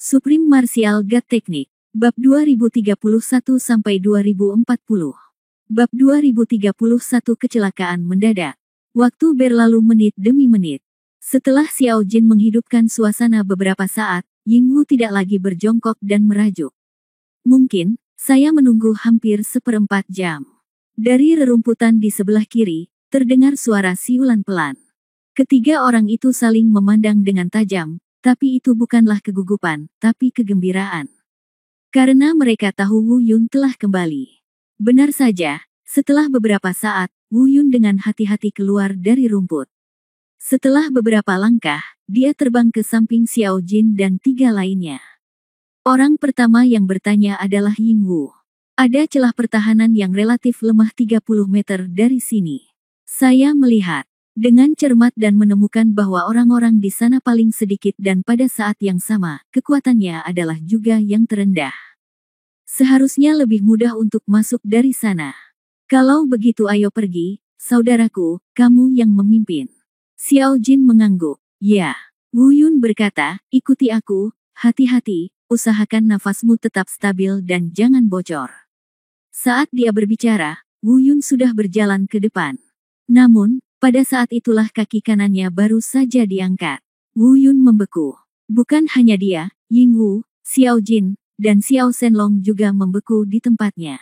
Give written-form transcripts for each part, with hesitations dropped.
Supreme Martial God Technique. Bab 2031-2040. Bab 2031 Kecelakaan mendadak. Waktu berlalu menit demi menit. Setelah Xiao Jin menghidupkan suasana beberapa saat, Yingwu tidak lagi berjongkok dan merajuk. Mungkin, saya menunggu hampir 1/4 jam. Dari rerumputan di sebelah kiri, terdengar suara siulan pelan. Ketiga orang itu saling memandang dengan tajam, tapi itu bukanlah kegugupan, tapi kegembiraan. Karena mereka tahu Wu Yun telah kembali. Benar saja, setelah beberapa saat, Wu Yun dengan hati-hati keluar dari rumput. Setelah beberapa langkah, dia terbang ke samping Xiao Jin dan tiga lainnya. Orang pertama yang bertanya adalah Yingwu. Ada celah pertahanan yang relatif lemah 30 meter dari sini. Saya melihat dengan cermat dan menemukan bahwa orang-orang di sana paling sedikit dan pada saat yang sama, kekuatannya adalah juga yang terendah. Seharusnya lebih mudah untuk masuk dari sana. Kalau begitu ayo pergi, saudaraku, kamu yang memimpin. Xiao Jin mengangguk. Ya. Wu Yun berkata, ikuti aku, hati-hati, usahakan nafasmu tetap stabil dan jangan bocor. Saat dia berbicara, Wu Yun sudah berjalan ke depan. Namun, pada saat itulah kaki kanannya baru saja diangkat. Wu Yun membeku. Bukan hanya dia, Yingwu, Xiao Jin, dan Xiao Shenlong juga membeku di tempatnya.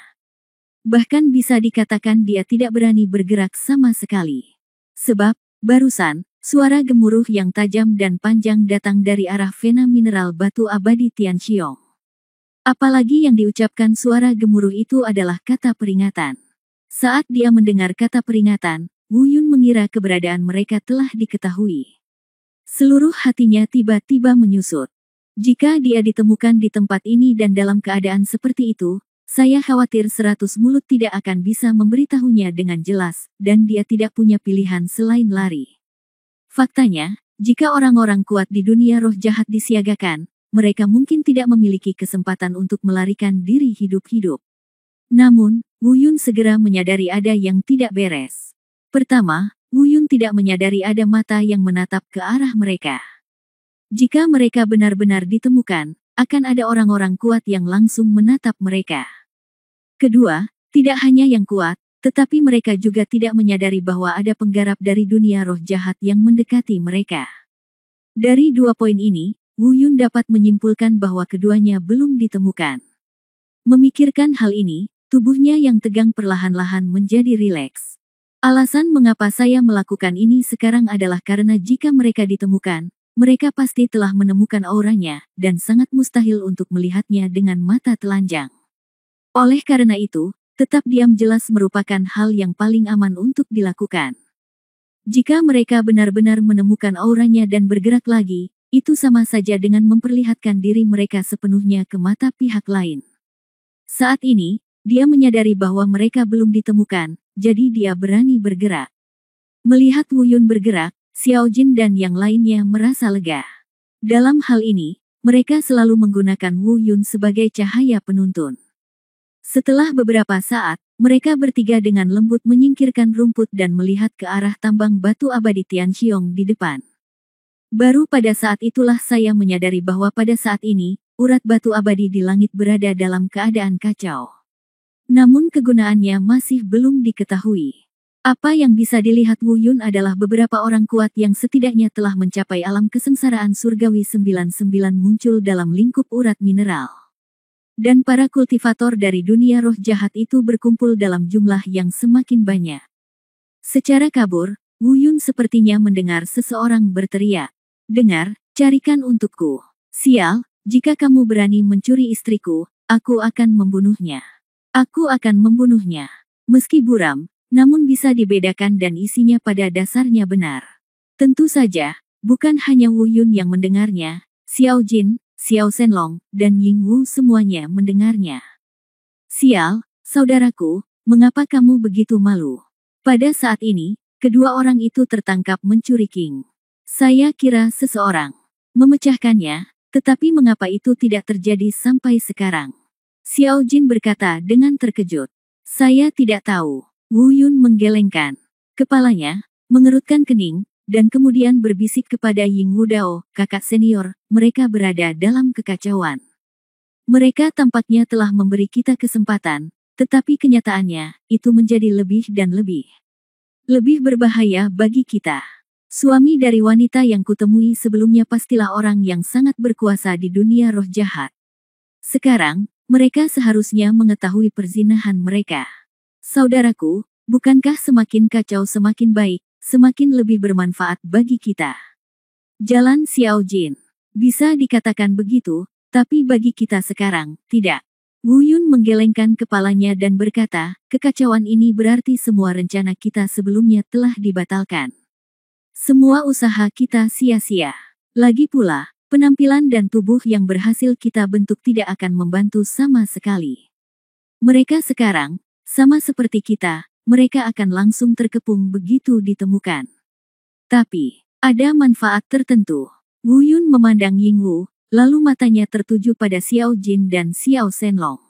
Bahkan bisa dikatakan dia tidak berani bergerak sama sekali. Sebab, barusan, suara gemuruh yang tajam dan panjang datang dari arah vena mineral batu abadi Tianxiong. Apalagi yang diucapkan suara gemuruh itu adalah kata peringatan. Saat dia mendengar kata peringatan, Wu Yun mengira keberadaan mereka telah diketahui. Seluruh hatinya tiba-tiba menyusut. Jika dia ditemukan di tempat ini dan dalam keadaan seperti itu, saya khawatir 100 mulut tidak akan bisa memberitahunya dengan jelas, dan dia tidak punya pilihan selain lari. Faktanya, jika orang-orang kuat di dunia roh jahat disiagakan, mereka mungkin tidak memiliki kesempatan untuk melarikan diri hidup-hidup. Namun, Wu Yun segera menyadari ada yang tidak beres. Pertama, Wu Yun tidak menyadari ada mata yang menatap ke arah mereka. Jika mereka benar-benar ditemukan, akan ada orang-orang kuat yang langsung menatap mereka. Kedua, tidak hanya yang kuat, tetapi mereka juga tidak menyadari bahwa ada penggarap dari dunia roh jahat yang mendekati mereka. Dari dua poin ini, Wu Yun dapat menyimpulkan bahwa keduanya belum ditemukan. Memikirkan hal ini, tubuhnya yang tegang perlahan-lahan menjadi rileks. Alasan mengapa saya melakukan ini sekarang adalah karena jika mereka ditemukan, mereka pasti telah menemukan auranya, dan sangat mustahil untuk melihatnya dengan mata telanjang. Oleh karena itu, tetap diam jelas merupakan hal yang paling aman untuk dilakukan. Jika mereka benar-benar menemukan auranya dan bergerak lagi, itu sama saja dengan memperlihatkan diri mereka sepenuhnya ke mata pihak lain. Saat ini, dia menyadari bahwa mereka belum ditemukan, jadi dia berani bergerak. Melihat Wu Yun bergerak, Xiao Jin dan yang lainnya merasa lega. Dalam hal ini, mereka selalu menggunakan Wu Yun sebagai cahaya penuntun. Setelah beberapa saat, mereka bertiga dengan lembut menyingkirkan rumput dan melihat ke arah tambang batu abadi Tianxiong di depan. Baru pada saat itulah saya menyadari bahwa pada saat ini, urat batu abadi di langit berada dalam keadaan kacau. Namun kegunaannya masih belum diketahui. Apa yang bisa dilihat Wu Yun adalah beberapa orang kuat yang setidaknya telah mencapai alam kesengsaraan surgawi 99 muncul dalam lingkup urat mineral. Dan para kultivator dari dunia roh jahat itu berkumpul dalam jumlah yang semakin banyak. Secara kabur, Wu Yun sepertinya mendengar seseorang berteriak. Dengar, carikan untukku. Sial, jika kamu berani mencuri istriku, aku akan membunuhnya. Aku akan membunuhnya. Meski buram, namun bisa dibedakan dan isinya pada dasarnya benar. Tentu saja, bukan hanya Wu Yun yang mendengarnya, Xiao Jin, Xiao Shenlong, dan Yingwu semuanya mendengarnya. Sial, saudaraku, mengapa kamu begitu malu? Pada saat ini, kedua orang itu tertangkap mencuri king. Saya kira seseorang memecahkannya, tetapi mengapa itu tidak terjadi sampai sekarang? Xiao Jin berkata dengan terkejut. Saya tidak tahu. Wu Yun menggelengkan kepalanya, mengerutkan kening, dan kemudian berbisik kepada Ying Wudao, kakak senior, mereka berada dalam kekacauan. Mereka tampaknya telah memberi kita kesempatan, tetapi kenyataannya, itu menjadi lebih dan lebih berbahaya bagi kita. Suami dari wanita yang kutemui sebelumnya pastilah orang yang sangat berkuasa di dunia roh jahat. Sekarang, mereka seharusnya mengetahui perzinahan mereka. Saudaraku, bukankah semakin kacau semakin baik, semakin lebih bermanfaat bagi kita? Jalan Xiao Jin. Bisa dikatakan begitu, tapi bagi kita sekarang, tidak. Wu Yun menggelengkan kepalanya dan berkata, kekacauan ini berarti semua rencana kita sebelumnya telah dibatalkan. Semua usaha kita sia-sia. Lagi pula, penampilan dan tubuh yang berhasil kita bentuk tidak akan membantu sama sekali. Mereka sekarang, sama seperti kita, mereka akan langsung terkepung begitu ditemukan. Tapi, ada manfaat tertentu. Wu Yun memandang Ying Wu, lalu matanya tertuju pada Xiao Jin dan Xiao Shenlong.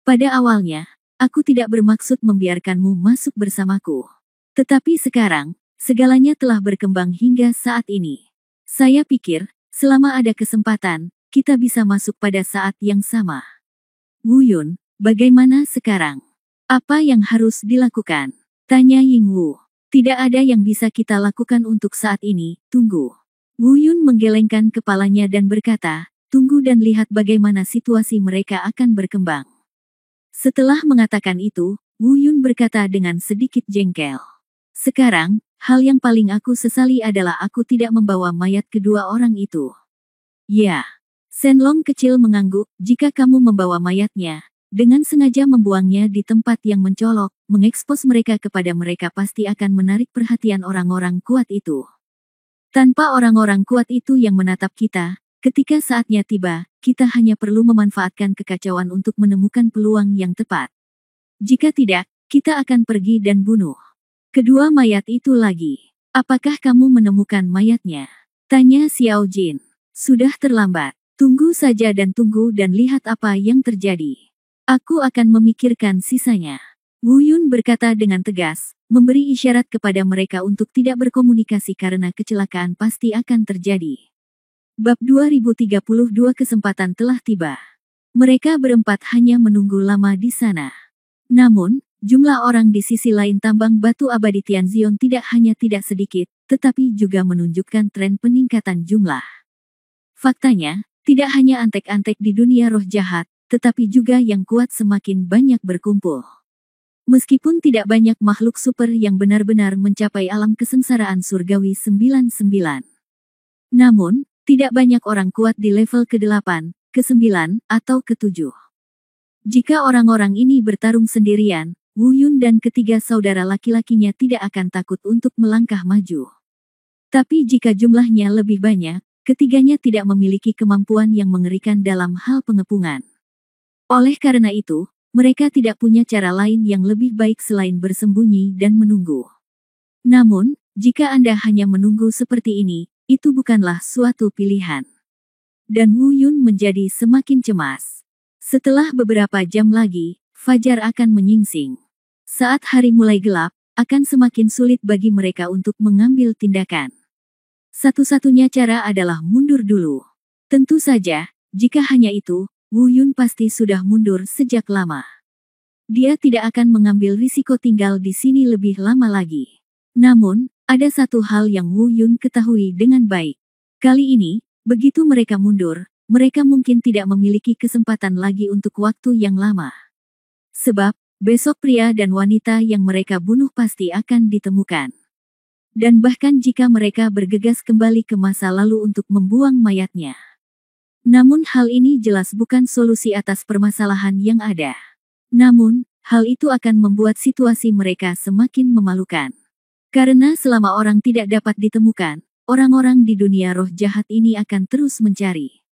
Pada awalnya, aku tidak bermaksud membiarkanmu masuk bersamaku. Tetapi sekarang, segalanya telah berkembang hingga saat ini. Saya pikir, selama ada kesempatan, kita bisa masuk pada saat yang sama. Wu Yun, bagaimana sekarang? Apa yang harus dilakukan? Tanya Ying Wu. Tidak ada yang bisa kita lakukan untuk saat ini, tunggu. Wu Yun menggelengkan kepalanya dan berkata, tunggu dan lihat bagaimana situasi mereka akan berkembang. Setelah mengatakan itu, Wu Yun berkata dengan sedikit jengkel. Sekarang, hal yang paling aku sesali adalah aku tidak membawa mayat kedua orang itu. Ya. Shenlong kecil mengangguk, jika kamu membawa mayatnya, dengan sengaja membuangnya di tempat yang mencolok, mengekspos mereka kepada mereka pasti akan menarik perhatian orang-orang kuat itu. Tanpa orang-orang kuat itu yang menatap kita, ketika saatnya tiba, kita hanya perlu memanfaatkan kekacauan untuk menemukan peluang yang tepat. Jika tidak, kita akan pergi dan bunuh kedua mayat itu lagi. Apakah kamu menemukan mayatnya? Tanya Xiao Jin. Sudah terlambat. Tunggu saja dan tunggu dan lihat apa yang terjadi. Aku akan memikirkan sisanya. Wu Yun berkata dengan tegas, memberi isyarat kepada mereka untuk tidak berkomunikasi karena kecelakaan pasti akan terjadi. Bab 2032 kesempatan telah tiba. Mereka berempat hanya menunggu lama di sana. Namun, jumlah orang di sisi lain tambang batu abadi Tianzion tidak hanya tidak sedikit, tetapi juga menunjukkan tren peningkatan jumlah. Faktanya, tidak hanya antek-antek di dunia roh jahat, tetapi juga yang kuat semakin banyak berkumpul. Meskipun tidak banyak makhluk super yang benar-benar mencapai alam kesengsaraan surgawi 99. Namun, tidak banyak orang kuat di level ke-8, ke-9, atau ke-7. Jika orang-orang ini bertarung sendirian, Wu Yun dan ketiga saudara laki-lakinya tidak akan takut untuk melangkah maju. Tapi jika jumlahnya lebih banyak, ketiganya tidak memiliki kemampuan yang mengerikan dalam hal pengepungan. Oleh karena itu, mereka tidak punya cara lain yang lebih baik selain bersembunyi dan menunggu. Namun, jika Anda hanya menunggu seperti ini, itu bukanlah suatu pilihan. Dan Wu Yun menjadi semakin cemas. Setelah beberapa jam lagi, fajar akan menyingsing. Saat hari mulai gelap, akan semakin sulit bagi mereka untuk mengambil tindakan. Satu-satunya cara adalah mundur dulu. Tentu saja, jika hanya itu, Wu Yun pasti sudah mundur sejak lama. Dia tidak akan mengambil risiko tinggal di sini lebih lama lagi. Namun, ada satu hal yang Wu Yun ketahui dengan baik. Kali ini, begitu mereka mundur, mereka mungkin tidak memiliki kesempatan lagi untuk waktu yang lama. Sebab, besok pria dan wanita yang mereka bunuh pasti akan ditemukan. Dan bahkan jika mereka bergegas kembali ke masa lalu untuk membuang mayatnya. Namun hal ini jelas bukan solusi atas permasalahan yang ada. Namun, hal itu akan membuat situasi mereka semakin memalukan. Karena selama orang tidak dapat ditemukan, orang-orang di dunia roh jahat ini akan terus mencari.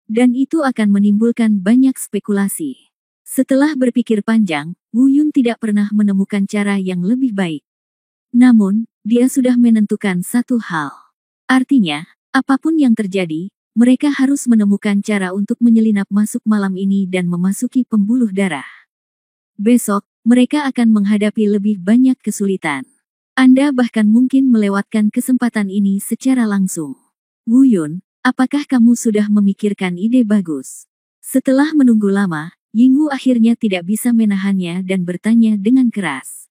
Dan itu akan menimbulkan banyak spekulasi. Setelah berpikir panjang, Wu Yun tidak pernah menemukan cara yang lebih baik. Namun, dia sudah menentukan satu hal. Artinya, apapun yang terjadi, mereka harus menemukan cara untuk menyelinap masuk malam ini dan memasuki pembuluh darah. Besok, mereka akan menghadapi lebih banyak kesulitan. Anda bahkan mungkin melewatkan kesempatan ini secara langsung. Wu Yun, apakah kamu sudah memikirkan ide bagus? Setelah menunggu lama, Yingwu akhirnya tidak bisa menahannya dan bertanya dengan keras.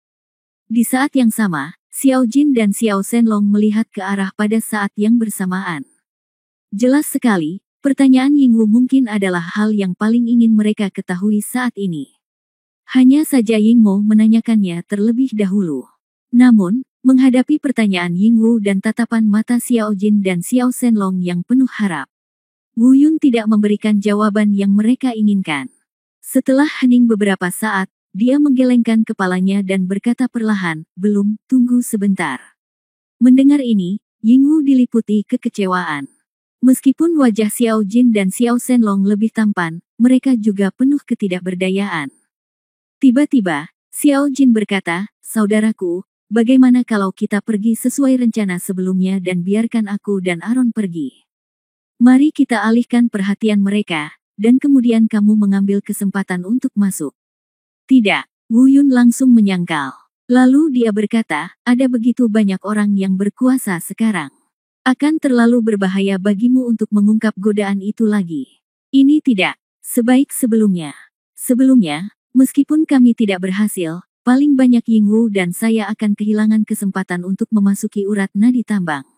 Di saat yang sama, Xiao Jin dan Xiao Shenlong melihat ke arah pada saat yang bersamaan. Jelas sekali, pertanyaan Yingwu mungkin adalah hal yang paling ingin mereka ketahui saat ini. Hanya saja Yingmo menanyakannya terlebih dahulu. Namun, menghadapi pertanyaan Yingwu dan tatapan mata Xiao Jin dan Xiao Shenlong yang penuh harap, Wu Yun tidak memberikan jawaban yang mereka inginkan. Setelah hening beberapa saat, dia menggelengkan kepalanya dan berkata perlahan, "Belum, tunggu sebentar." Mendengar ini, Yingwu diliputi kekecewaan. Meskipun wajah Xiao Jin dan Xiao Shenlong lebih tampan, mereka juga penuh ketidakberdayaan. Tiba-tiba, Xiao Jin berkata, "Saudaraku, bagaimana kalau kita pergi sesuai rencana sebelumnya dan biarkan aku dan Aaron pergi? Mari kita alihkan perhatian mereka, dan kemudian kamu mengambil kesempatan untuk masuk." "Tidak," Wu Yun langsung menyangkal. Lalu dia berkata, "Ada begitu banyak orang yang berkuasa sekarang. Akan terlalu berbahaya bagimu untuk mengungkap godaan itu lagi. Ini tidak sebaik sebelumnya. Sebelumnya, meskipun kami tidak berhasil, paling banyak Yingwu dan saya akan kehilangan kesempatan untuk memasuki urat nadi tambang.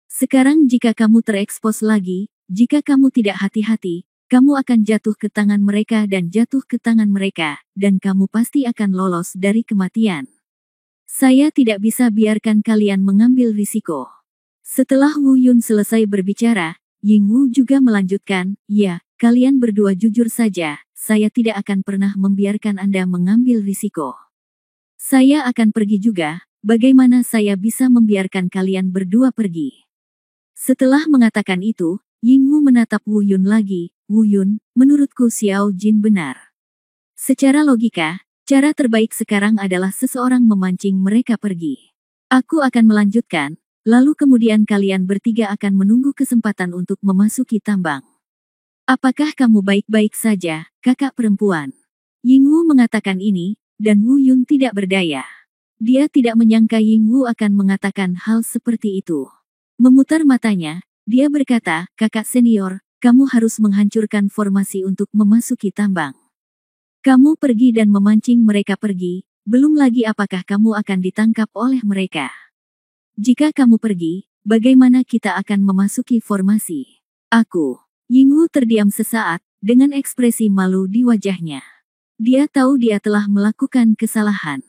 Sekarang jika kamu terekspos lagi, jika kamu tidak hati-hati, kamu akan jatuh ke tangan mereka dan jatuh ke tangan mereka, dan kamu pasti akan lolos dari kematian. Saya tidak bisa biarkan kalian mengambil risiko." Setelah Wu Yun selesai berbicara, Yingwu juga melanjutkan, "Ya, kalian berdua jujur saja, saya tidak akan pernah membiarkan Anda mengambil risiko. Saya akan pergi juga, bagaimana saya bisa membiarkan kalian berdua pergi?" Setelah mengatakan itu, Yingwu menatap Wu Yun lagi. "Wu Yun, menurutku Xiao Jin benar. Secara logika, cara terbaik sekarang adalah seseorang memancing mereka pergi. Aku akan melanjutkan, lalu kemudian kalian bertiga akan menunggu kesempatan untuk memasuki tambang. Apakah kamu baik-baik saja, kakak perempuan?" Yingwu mengatakan ini, dan Wu Yun tidak berdaya. Dia tidak menyangka Yingwu akan mengatakan hal seperti itu. Memutar matanya, dia berkata, "Kakak senior, kamu harus menghancurkan formasi untuk memasuki tambang. Kamu pergi dan memancing mereka pergi, belum lagi apakah kamu akan ditangkap oleh mereka. Jika kamu pergi, bagaimana kita akan memasuki formasi?" "Aku." Yingwu terdiam sesaat, dengan ekspresi malu di wajahnya. Dia tahu dia telah melakukan kesalahan.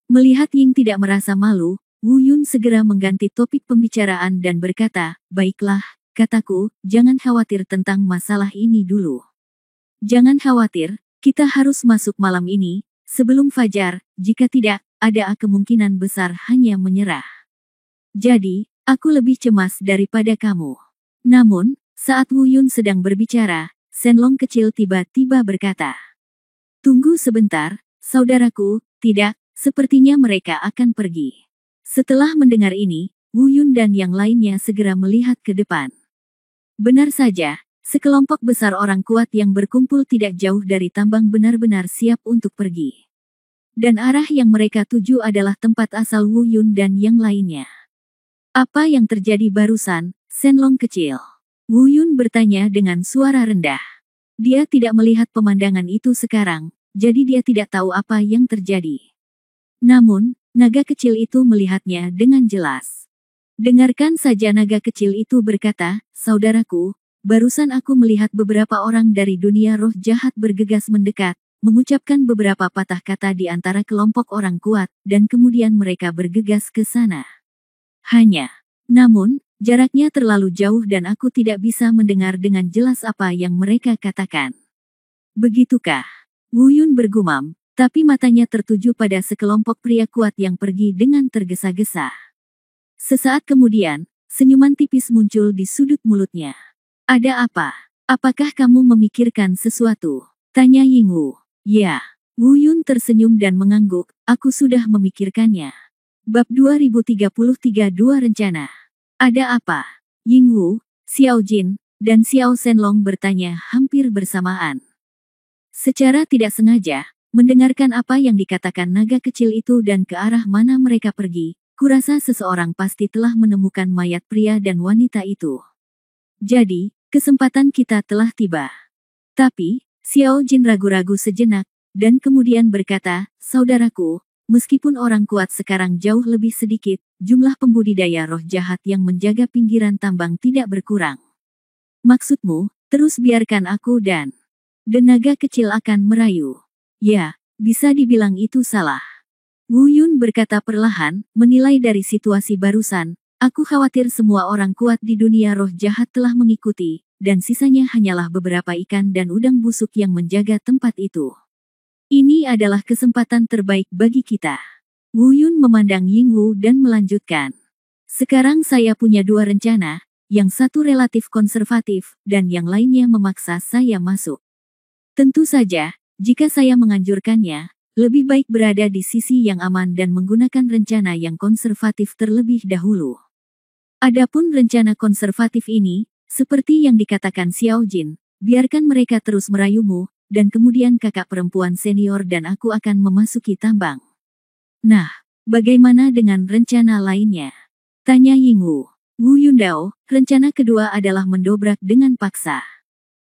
Melihat Ying tidak merasa malu, Wu Yun segera mengganti topik pembicaraan dan berkata, "Baiklah, kataku, jangan khawatir tentang masalah ini dulu. Jangan khawatir, kita harus masuk malam ini, sebelum fajar, jika tidak, ada kemungkinan besar hanya menyerah. Jadi, aku lebih cemas daripada kamu." Namun, saat Wu Yun sedang berbicara, Shenlong kecil tiba-tiba berkata, "Tunggu sebentar, saudaraku, tidak, sepertinya mereka akan pergi." Setelah mendengar ini, Wu Yun dan yang lainnya segera melihat ke depan. Benar saja, sekelompok besar orang kuat yang berkumpul tidak jauh dari tambang benar-benar siap untuk pergi. Dan arah yang mereka tuju adalah tempat asal Wu Yun dan yang lainnya. "Apa yang terjadi barusan, Shenlong kecil?" Wu Yun bertanya dengan suara rendah. Dia tidak melihat pemandangan itu sekarang, jadi dia tidak tahu apa yang terjadi. Namun, naga kecil itu melihatnya dengan jelas. Dengarkan saja, naga kecil itu berkata, "Saudaraku, barusan aku melihat beberapa orang dari dunia roh jahat bergegas mendekat, mengucapkan beberapa patah kata di antara kelompok orang kuat, dan kemudian mereka bergegas ke sana. Namun, jaraknya terlalu jauh dan aku tidak bisa mendengar dengan jelas apa yang mereka katakan." "Begitukah?" Wu Yun bergumam, tapi matanya tertuju pada sekelompok pria kuat yang pergi dengan tergesa-gesa. Sesaat kemudian, senyuman tipis muncul di sudut mulutnya. "Ada apa? Apakah kamu memikirkan sesuatu?" tanya Yingwu. "Ya." Wu Yun tersenyum dan mengangguk, "Aku sudah memikirkannya." Bab 2033 Dua Rencana. "Ada apa?" Yingwu, Xiao Jin, dan Xiao Shenlong bertanya hampir bersamaan. Secara tidak sengaja, mendengarkan apa yang dikatakan naga kecil itu dan ke arah mana mereka pergi, kurasa seseorang pasti telah menemukan mayat pria dan wanita itu. Jadi, kesempatan kita telah tiba. Tapi, Xiao Jin ragu-ragu sejenak, dan kemudian berkata, saudaraku, meskipun orang kuat sekarang jauh lebih sedikit, jumlah pembudidaya roh jahat yang menjaga pinggiran tambang tidak berkurang. Maksudmu, terus biarkan aku dan naga kecil akan merayu. Ya, bisa dibilang itu salah. Wu Yun berkata perlahan, menilai dari situasi barusan, aku khawatir semua orang kuat di dunia roh jahat telah mengikuti, dan sisanya hanyalah beberapa ikan dan udang busuk yang menjaga tempat itu. Ini adalah kesempatan terbaik bagi kita. Wu Yun memandang Ying Wu dan melanjutkan. Sekarang saya punya dua rencana, yang satu relatif konservatif, dan yang lainnya memaksa saya masuk. Tentu saja, jika saya menganjurkannya, lebih baik berada di sisi yang aman dan menggunakan rencana yang konservatif terlebih dahulu. Adapun rencana konservatif ini, seperti yang dikatakan Xiao Jin, biarkan mereka terus merayumu, dan kemudian kakak perempuan senior dan aku akan memasuki tambang. Nah, bagaimana dengan rencana lainnya? Tanya Ying Wu. Wu Yundao, rencana kedua adalah mendobrak dengan paksa.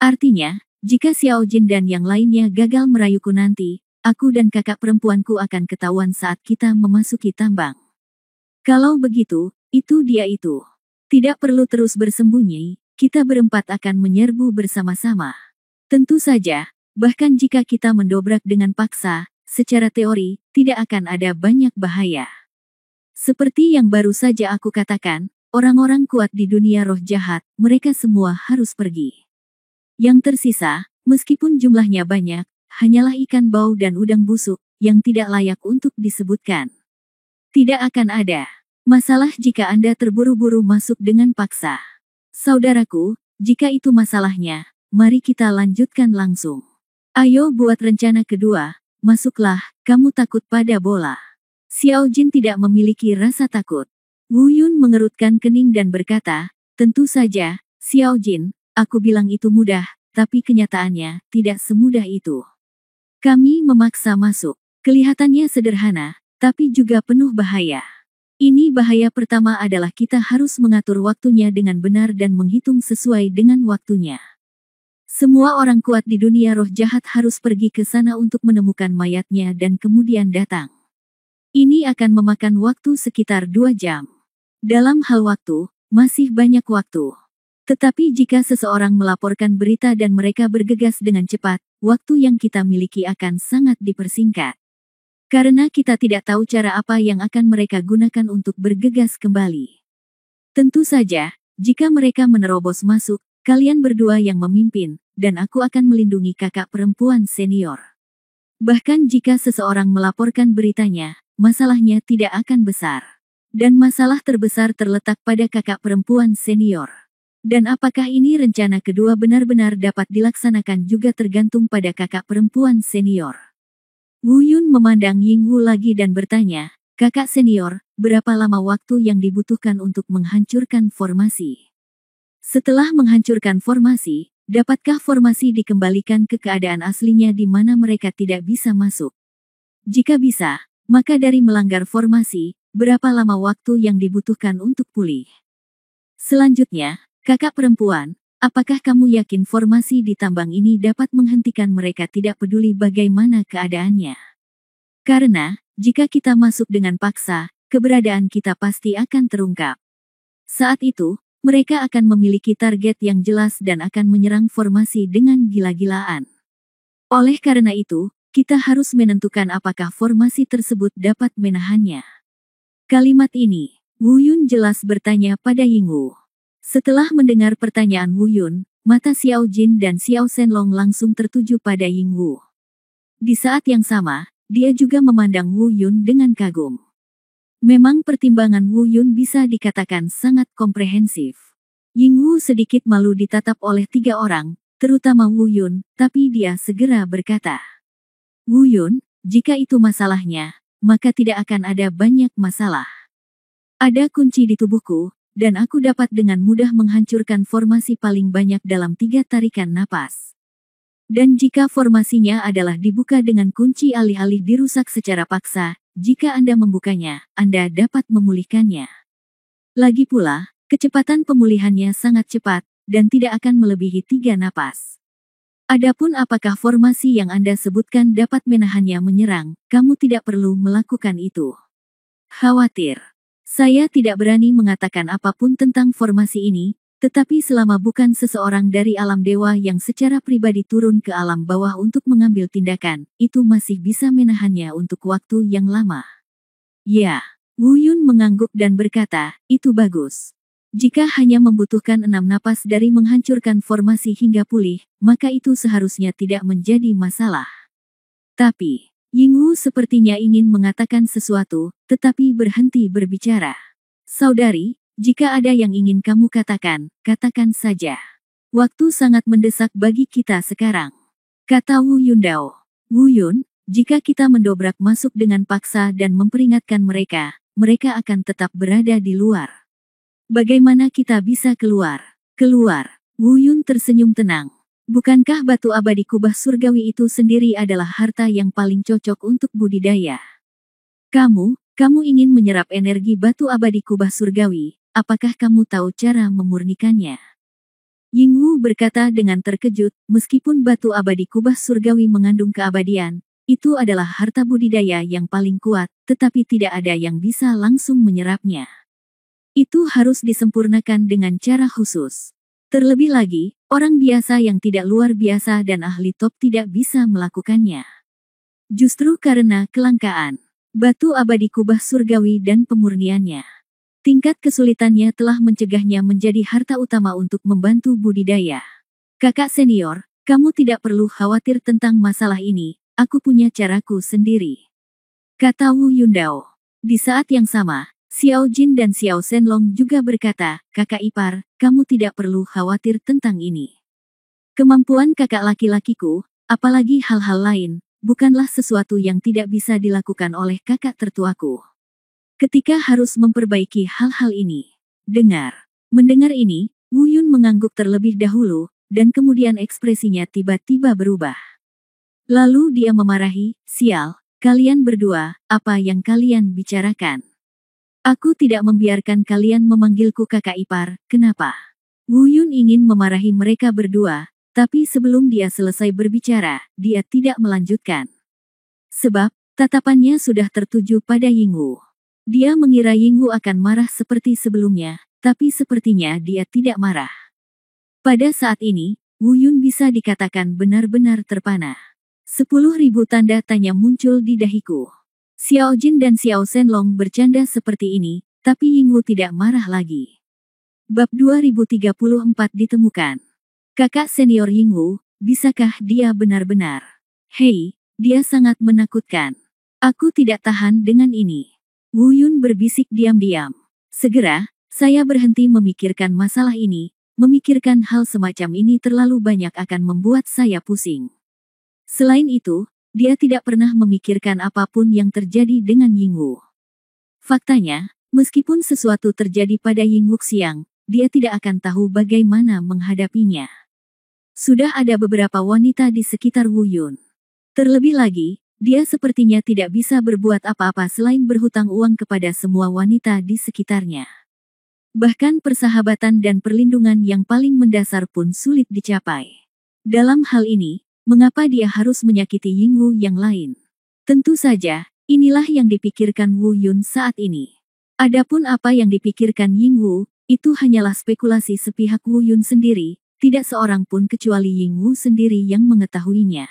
Artinya, jika Xiao Jin dan yang lainnya gagal merayuku nanti, aku dan kakak perempuanku akan ketahuan saat kita memasuki tambang. Kalau begitu, itu dia itu. Tidak perlu terus bersembunyi, kita berempat akan menyerbu bersama-sama. Tentu saja, bahkan jika kita mendobrak dengan paksa, secara teori, tidak akan ada banyak bahaya. Seperti yang baru saja aku katakan, orang-orang kuat di dunia roh jahat, mereka semua harus pergi. Yang tersisa, meskipun jumlahnya banyak, hanyalah ikan bau dan udang busuk, yang tidak layak untuk disebutkan. Tidak akan ada masalah jika Anda terburu-buru masuk dengan paksa. Saudaraku, jika itu masalahnya, mari kita lanjutkan langsung. Ayo buat rencana kedua, masuklah, kamu takut pada bola. Xiao Jin tidak memiliki rasa takut. Wu Yun mengerutkan kening dan berkata, tentu saja, Xiao Jin, aku bilang itu mudah, tapi kenyataannya tidak semudah itu. Kami memaksa masuk. Kelihatannya sederhana, tapi juga penuh bahaya. Ini bahaya pertama adalah kita harus mengatur waktunya dengan benar dan menghitung sesuai dengan waktunya. Semua orang kuat di dunia roh jahat harus pergi ke sana untuk menemukan mayatnya dan kemudian datang. Ini akan memakan waktu sekitar 2 jam. Dalam hal waktu, masih banyak waktu. Tetapi jika seseorang melaporkan berita dan mereka bergegas dengan cepat, waktu yang kita miliki akan sangat dipersingkat. Karena kita tidak tahu cara apa yang akan mereka gunakan untuk bergegas kembali. Tentu saja, jika mereka menerobos masuk, kalian berdua yang memimpin, dan aku akan melindungi kakak perempuan senior. Bahkan jika seseorang melaporkan beritanya, masalahnya tidak akan besar. Dan masalah terbesar terletak pada kakak perempuan senior. Dan apakah ini rencana kedua benar-benar dapat dilaksanakan juga tergantung pada kakak perempuan senior. Wu Yun memandang Ying Wu lagi dan bertanya, kakak senior, berapa lama waktu yang dibutuhkan untuk menghancurkan formasi? Setelah menghancurkan formasi, dapatkah formasi dikembalikan ke keadaan aslinya di mana mereka tidak bisa masuk? Jika bisa, maka dari melanggar formasi, berapa lama waktu yang dibutuhkan untuk pulih? Selanjutnya, kakak perempuan, apakah kamu yakin formasi di tambang ini dapat menghentikan mereka tidak peduli bagaimana keadaannya? Karena, jika kita masuk dengan paksa, keberadaan kita pasti akan terungkap. Saat itu, mereka akan memiliki target yang jelas dan akan menyerang formasi dengan gila-gilaan. Oleh karena itu, kita harus menentukan apakah formasi tersebut dapat menahannya. Kalimat ini, Wu Yun jelas bertanya pada Ying Wu. Setelah mendengar pertanyaan Wu Yun, mata Xiao Jin dan Xiao Shenlong langsung tertuju pada Ying Wu. Di saat yang sama, dia juga memandang Wu Yun dengan kagum. Memang pertimbangan Wu Yun bisa dikatakan sangat komprehensif. Ying Wu sedikit malu ditatap oleh 3 orang, terutama Wu Yun, tapi dia segera berkata, Wu Yun, jika itu masalahnya, maka tidak akan ada banyak masalah. Ada kunci di tubuhku, dan aku dapat dengan mudah menghancurkan formasi paling banyak dalam 3 tarikan napas. Dan jika formasinya adalah dibuka dengan kunci alih-alih dirusak secara paksa, jika Anda membukanya, Anda dapat memulihkannya. Lagi pula, kecepatan pemulihannya sangat cepat, dan tidak akan melebihi 3 napas. Adapun apakah formasi yang Anda sebutkan dapat menahannya menyerang, kamu tidak perlu melakukan itu. Khawatir. Saya tidak berani mengatakan apapun tentang formasi ini, tetapi selama bukan seseorang dari alam dewa yang secara pribadi turun ke alam bawah untuk mengambil tindakan, itu masih bisa menahannya untuk waktu yang lama. Ya, Wu Yun mengangguk dan berkata, itu bagus. Jika hanya membutuhkan 6 napas dari menghancurkan formasi hingga pulih, maka itu seharusnya tidak menjadi masalah. Tapi, Yingwu sepertinya ingin mengatakan sesuatu, tetapi berhenti berbicara. Saudari, jika ada yang ingin kamu katakan, katakan saja. Waktu sangat mendesak bagi kita sekarang. Kata Wu Yundao. Wu Yun, jika kita mendobrak masuk dengan paksa dan memperingatkan mereka, mereka akan tetap berada di luar. Bagaimana kita bisa keluar? Keluar. Wu Yun tersenyum tenang. Bukankah batu abadi kubah surgawi itu sendiri adalah harta yang paling cocok untuk budidaya? Kamu ingin menyerap energi batu abadi kubah surgawi, apakah kamu tahu cara memurnikannya? Yingwu berkata dengan terkejut, meskipun batu abadi kubah surgawi mengandung keabadian, itu adalah harta budidaya yang paling kuat, tetapi tidak ada yang bisa langsung menyerapnya. Itu harus disempurnakan dengan cara khusus. Terlebih lagi, orang biasa yang tidak luar biasa dan ahli top tidak bisa melakukannya. Justru karena kelangkaan batu abadi kubah surgawi dan pemurniannya, tingkat kesulitannya telah mencegahnya menjadi harta utama untuk membantu budidaya. Kakak senior, kamu tidak perlu khawatir tentang masalah ini, aku punya caraku sendiri. Kata Wu Yundao. Di saat yang sama, Xiao Jin dan Xiao Shenlong juga berkata, kakak ipar, kamu tidak perlu khawatir tentang ini. Kemampuan kakak laki-lakiku, apalagi hal-hal lain, bukanlah sesuatu yang tidak bisa dilakukan oleh kakak tertuaku. Ketika harus memperbaiki hal-hal ini. Mendengar ini, Wu Yun mengangguk terlebih dahulu, dan kemudian ekspresinya tiba-tiba berubah. Lalu dia memarahi, sial, kalian berdua, apa yang kalian bicarakan? Aku tidak membiarkan kalian memanggilku kakak ipar, kenapa? Wu Yun ingin memarahi mereka berdua, tapi sebelum dia selesai berbicara, dia tidak melanjutkan. Sebab, tatapannya sudah tertuju pada Yingwu. Dia mengira Yingwu akan marah seperti sebelumnya, tapi sepertinya dia tidak marah. Pada saat ini, Wu Yun bisa dikatakan benar-benar terpana. 10.000 tanda tanya muncul di dahiku. Xiao Jin dan Xiao Shenlong bercanda seperti ini, tapi Yingwu tidak marah lagi. Bab 2034 ditemukan. Kakak senior Yingwu, bisakah dia benar-benar? Hei, dia sangat menakutkan. Aku tidak tahan dengan ini. Wu Yun berbisik diam-diam. Segera, saya berhenti memikirkan masalah ini, memikirkan hal semacam ini terlalu banyak akan membuat saya pusing. Selain itu, dia tidak pernah memikirkan apapun yang terjadi dengan Yingwu. Faktanya, meskipun sesuatu terjadi pada Yingwu Xiang, dia tidak akan tahu bagaimana menghadapinya. Sudah ada beberapa wanita di sekitar Wu Yun. Terlebih lagi, dia sepertinya tidak bisa berbuat apa-apa selain berhutang uang kepada semua wanita di sekitarnya. Bahkan persahabatan dan perlindungan yang paling mendasar pun sulit dicapai. Dalam hal ini, mengapa dia harus menyakiti Yingwu yang lain? Tentu saja, inilah yang dipikirkan Wu Yun saat ini. Adapun apa yang dipikirkan Yingwu, itu hanyalah spekulasi sepihak Wu Yun sendiri, tidak seorang pun kecuali Yingwu sendiri yang mengetahuinya.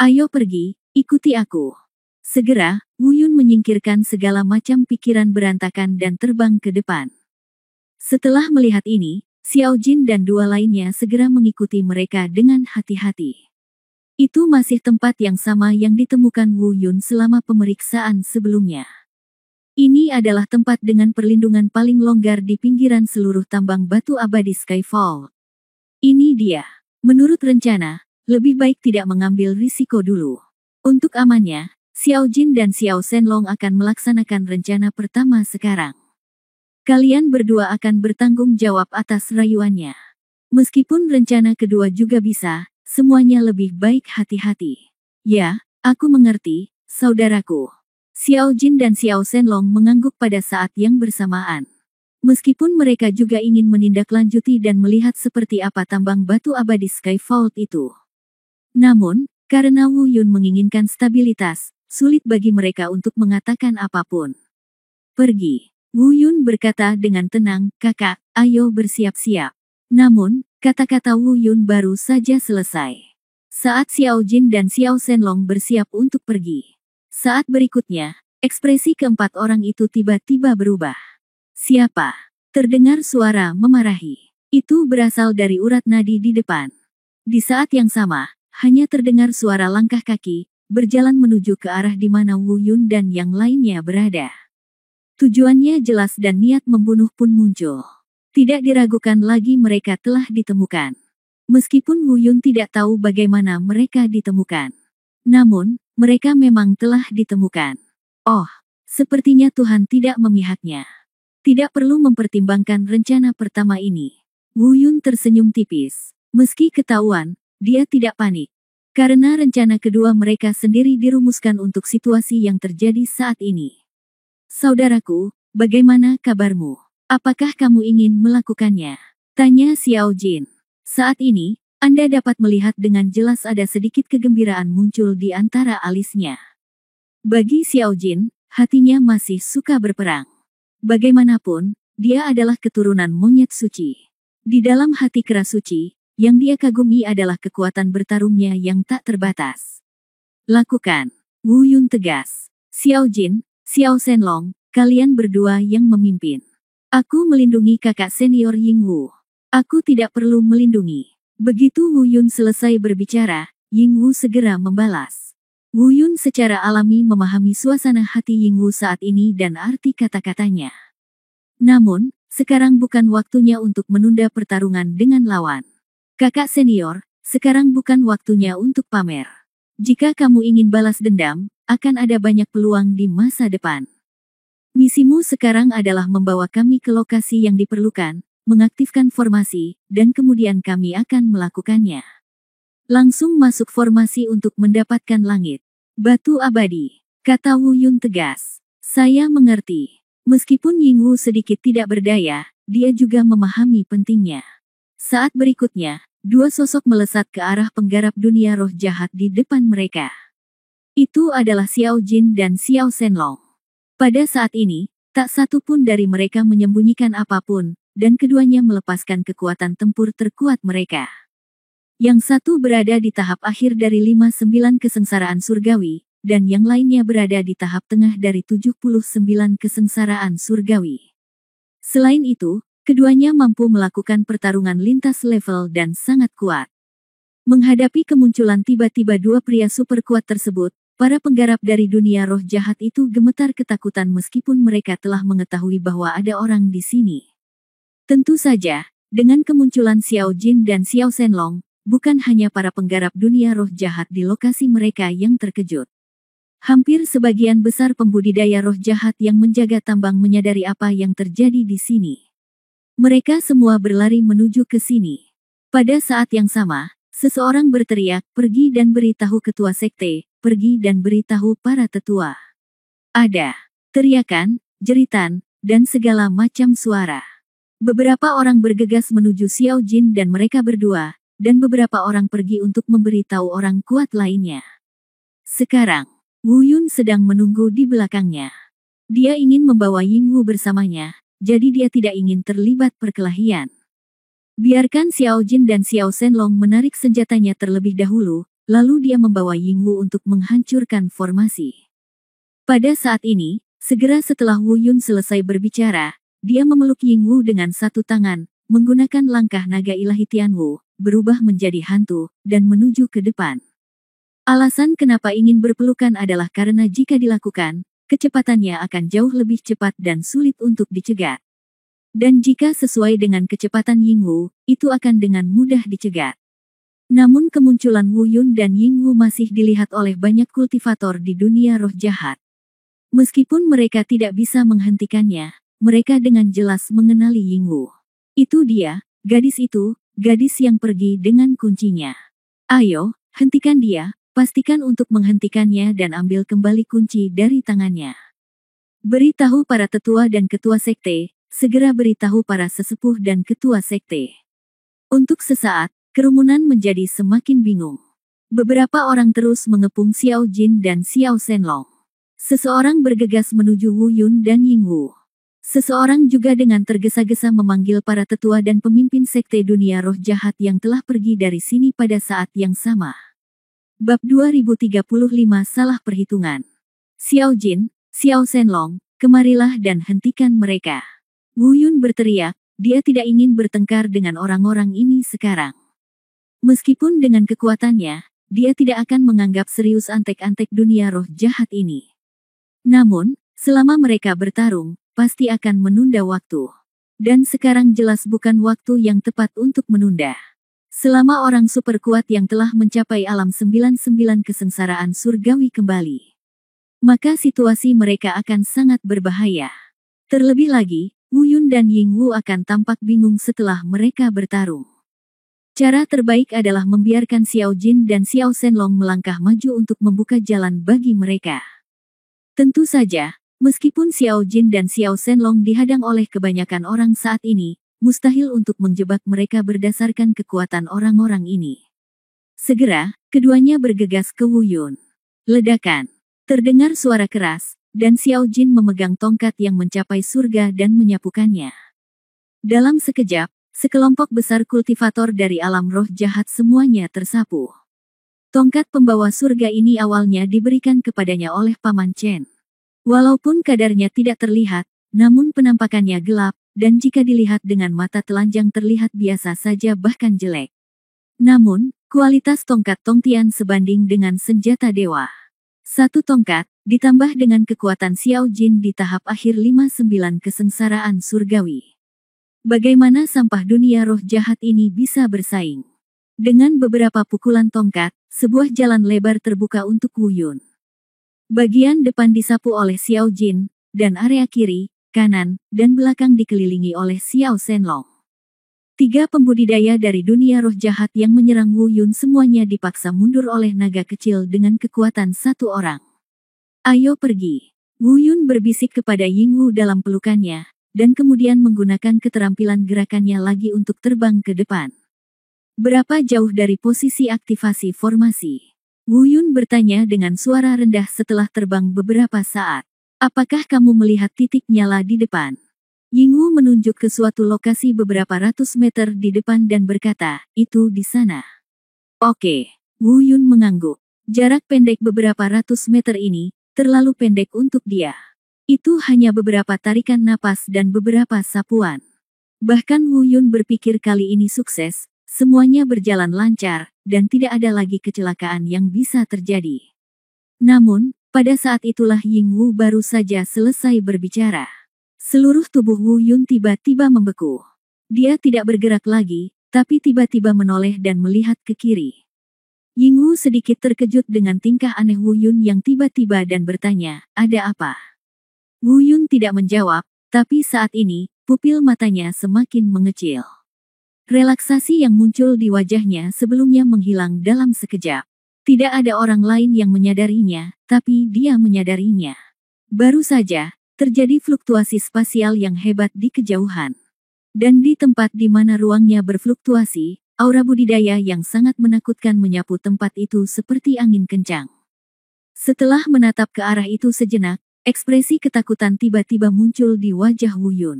Ayo pergi, ikuti aku. Segera, Wu Yun menyingkirkan segala macam pikiran berantakan dan terbang ke depan. Setelah melihat ini, Xiao Jin dan dua lainnya segera mengikuti mereka dengan hati-hati. Itu masih tempat yang sama yang ditemukan Wu Yun selama pemeriksaan sebelumnya. Ini adalah tempat dengan perlindungan paling longgar di pinggiran seluruh tambang batu abadi Skyfall. Ini dia. Menurut rencana, lebih baik tidak mengambil risiko dulu. Untuk amannya, Xiao Jin dan Xiao Shenlong akan melaksanakan rencana pertama sekarang. Kalian berdua akan bertanggung jawab atas rayuannya. Meskipun rencana kedua juga bisa, semuanya lebih baik hati-hati. Ya, aku mengerti, saudaraku. Xiao Jin dan Xiao Shenlong mengangguk pada saat yang bersamaan. Meskipun mereka juga ingin menindaklanjuti dan melihat seperti apa tambang batu abadi Sky Vault itu. Namun, karena Wu Yun menginginkan stabilitas, sulit bagi mereka untuk mengatakan apapun. Pergi. Wu Yun berkata dengan tenang, kakak, ayo bersiap-siap. Namun, kata-kata Wu Yun baru saja selesai. Saat Xiao Jin dan Xiao Shenlong bersiap untuk pergi. Saat berikutnya, ekspresi keempat orang itu tiba-tiba berubah. Siapa? Terdengar suara memarahi. Itu berasal dari urat nadi di depan. Di saat yang sama, hanya terdengar suara langkah kaki, berjalan menuju ke arah di mana Wu Yun dan yang lainnya berada. Tujuannya jelas dan niat membunuh pun muncul. Tidak diragukan lagi mereka telah ditemukan. Meskipun Wu Yun tidak tahu bagaimana mereka ditemukan. Namun, mereka memang telah ditemukan. Oh, sepertinya Tuhan tidak memihaknya. Tidak perlu mempertimbangkan rencana pertama ini. Wu Yun tersenyum tipis. Meski ketahuan, dia tidak panik. Karena rencana kedua mereka sendiri dirumuskan untuk situasi yang terjadi saat ini. Saudaraku, bagaimana kabarmu? Apakah kamu ingin melakukannya? Tanya Xiao Jin. Saat ini, Anda dapat melihat dengan jelas ada sedikit kegembiraan muncul di antara alisnya. Bagi Xiao Jin, hatinya masih suka berperang. Bagaimanapun, dia adalah keturunan monyet suci. Di dalam hati keras suci, yang dia kagumi adalah kekuatan bertarungnya yang tak terbatas. Lakukan. Wu Yun tegas. Xiao Jin, Xiao Shenlong, kalian berdua yang memimpin. Aku melindungi kakak senior Yingwu. Aku tidak perlu melindungi. Begitu Wu Yun selesai berbicara, Yingwu segera membalas. Wu Yun secara alami memahami suasana hati Yingwu saat ini dan arti kata-katanya. Namun, sekarang bukan waktunya untuk menunda pertarungan dengan lawan. Kakak senior, sekarang bukan waktunya untuk pamer. Jika kamu ingin balas dendam, akan ada banyak peluang di masa depan. Misimu sekarang adalah membawa kami ke lokasi yang diperlukan, mengaktifkan formasi, dan kemudian kami akan melakukannya. Langsung masuk formasi untuk mendapatkan langit. Batu abadi, kata Wu Yun tegas. Saya mengerti. Meskipun Yingwu sedikit tidak berdaya, dia juga memahami pentingnya. Saat berikutnya, dua sosok melesat ke arah penggarap dunia roh jahat di depan mereka. Itu adalah Xiao Jin dan Xiao Shenlong. Pada saat ini, tak satu pun dari mereka menyembunyikan apapun, dan keduanya melepaskan kekuatan tempur terkuat mereka. Yang satu berada di tahap akhir dari 59 kesengsaraan surgawi, dan yang lainnya berada di tahap tengah dari 79 kesengsaraan surgawi. Selain itu, keduanya mampu melakukan pertarungan lintas level dan sangat kuat. Menghadapi kemunculan tiba-tiba dua pria super kuat tersebut, para penggarap dari dunia roh jahat itu gemetar ketakutan meskipun mereka telah mengetahui bahwa ada orang di sini. Tentu saja, dengan kemunculan Xiao Jin dan Xiao Shenlong, bukan hanya para penggarap dunia roh jahat di lokasi mereka yang terkejut. Hampir sebagian besar pembudidaya roh jahat yang menjaga tambang menyadari apa yang terjadi di sini. Mereka semua berlari menuju ke sini. Pada saat yang sama, seseorang berteriak, pergi dan beritahu ketua sekte, pergi dan beritahu para tetua. Ada teriakan, jeritan, dan segala macam suara. Beberapa orang bergegas menuju Xiao Jin dan mereka berdua, dan beberapa orang pergi untuk memberitahu orang kuat lainnya. Sekarang, Wu Yun sedang menunggu di belakangnya. Dia ingin membawa Yingwu bersamanya, jadi dia tidak ingin terlibat perkelahian. Biarkan Xiao Jin dan Xiao Shenlong menarik senjatanya terlebih dahulu, lalu dia membawa Yingwu untuk menghancurkan formasi. Pada saat ini, segera setelah Wu Yun selesai berbicara, dia memeluk Yingwu dengan satu tangan, menggunakan langkah naga ilahi Tianwu, berubah menjadi hantu, dan menuju ke depan. Alasan kenapa ingin berpelukan adalah karena jika dilakukan, kecepatannya akan jauh lebih cepat dan sulit untuk dicegat. Dan jika sesuai dengan kecepatan Yingwu, itu akan dengan mudah dicegat. Namun kemunculan Wu Yun dan Yingwu masih dilihat oleh banyak kultivator di dunia roh jahat. Meskipun mereka tidak bisa menghentikannya, mereka dengan jelas mengenali Yingwu. Itu dia, gadis itu, gadis yang pergi dengan kuncinya. Ayo, hentikan dia, pastikan untuk menghentikannya dan ambil kembali kunci dari tangannya. Beritahu para tetua dan ketua sekte, segera beritahu para sesepuh dan ketua sekte. Untuk sesaat, kerumunan menjadi semakin bingung. Beberapa orang terus mengepung Xiao Jin dan Xiao Shenlong. Seseorang bergegas menuju Wu Yun dan Ying Wu. Seseorang juga dengan tergesa-gesa memanggil para tetua dan pemimpin sekte dunia roh jahat yang telah pergi dari sini pada saat yang sama. Bab 2035 Salah Perhitungan. Xiao Jin, Xiao Shenlong, kemarilah dan hentikan mereka. Wu Yun berteriak, dia tidak ingin bertengkar dengan orang-orang ini sekarang. Meskipun dengan kekuatannya, dia tidak akan menganggap serius antek-antek dunia roh jahat ini. Namun, selama mereka bertarung, pasti akan menunda waktu. Dan sekarang jelas bukan waktu yang tepat untuk menunda. Selama orang super kuat yang telah mencapai alam 99 kesengsaraan surgawi kembali, maka situasi mereka akan sangat berbahaya. Terlebih lagi, Wu Yun dan Ying Wu akan tampak bingung setelah mereka bertarung. Cara terbaik adalah membiarkan Xiao Jin dan Xiao Shenlong melangkah maju untuk membuka jalan bagi mereka. Tentu saja, meskipun Xiao Jin dan Xiao Shenlong dihadang oleh kebanyakan orang saat ini, mustahil untuk menjebak mereka berdasarkan kekuatan orang-orang ini. Segera, keduanya bergegas ke Wu Yun. Ledakan. Terdengar suara keras, dan Xiao Jin memegang tongkat yang mencapai surga dan menyapukannya. Dalam sekejap, sekelompok besar kultivator dari alam roh jahat semuanya tersapu. Tongkat pembawa surga ini awalnya diberikan kepadanya oleh Paman Chen. Walaupun kadarnya tidak terlihat, namun penampakannya gelap, dan jika dilihat dengan mata telanjang terlihat biasa saja bahkan jelek. Namun, kualitas tongkat Tongtian sebanding dengan senjata dewa. Satu tongkat, ditambah dengan kekuatan Xiao Jin di tahap akhir 59 kesengsaraan surgawi. Bagaimana sampah dunia roh jahat ini bisa bersaing? Dengan beberapa pukulan tongkat, sebuah jalan lebar terbuka untuk Wu Yun. Bagian depan disapu oleh Xiao Jin, dan area kiri, kanan, dan belakang dikelilingi oleh Xiao Shenlong. Tiga pembudidaya dari dunia roh jahat yang menyerang Wu Yun semuanya dipaksa mundur oleh naga kecil dengan kekuatan satu orang. Ayo pergi. Wu Yun berbisik kepada Ying Wu dalam pelukannya, dan kemudian menggunakan keterampilan gerakannya lagi untuk terbang ke depan. Berapa jauh dari posisi aktivasi formasi? Wu Yun bertanya dengan suara rendah setelah terbang beberapa saat. Apakah kamu melihat titik nyala di depan? Ying Wu menunjuk ke suatu lokasi beberapa ratus meter di depan dan berkata, itu di sana. Oke. Wu Yun mengangguk. Jarak pendek beberapa ratus meter ini, terlalu pendek untuk dia. Itu hanya beberapa tarikan napas dan beberapa sapuan. Bahkan Wu Yun berpikir kali ini sukses. Semuanya berjalan lancar, dan tidak ada lagi kecelakaan yang bisa terjadi. Namun, pada saat itulah Ying Wu baru saja selesai berbicara. Seluruh tubuh Wu Yun tiba-tiba membeku. Dia tidak bergerak lagi, tapi tiba-tiba menoleh dan melihat ke kiri. Ying Wu sedikit terkejut dengan tingkah aneh Wu Yun yang tiba-tiba dan bertanya, ada apa? Wu Yun tidak menjawab, tapi saat ini, pupil matanya semakin mengecil. Relaksasi yang muncul di wajahnya sebelumnya menghilang dalam sekejap. Tidak ada orang lain yang menyadarinya, tapi dia menyadarinya. Baru saja, terjadi fluktuasi spasial yang hebat di kejauhan. Dan di tempat di mana ruangnya berfluktuasi, aura budidaya yang sangat menakutkan menyapu tempat itu seperti angin kencang. Setelah menatap ke arah itu sejenak, ekspresi ketakutan tiba-tiba muncul di wajah Wu Yun.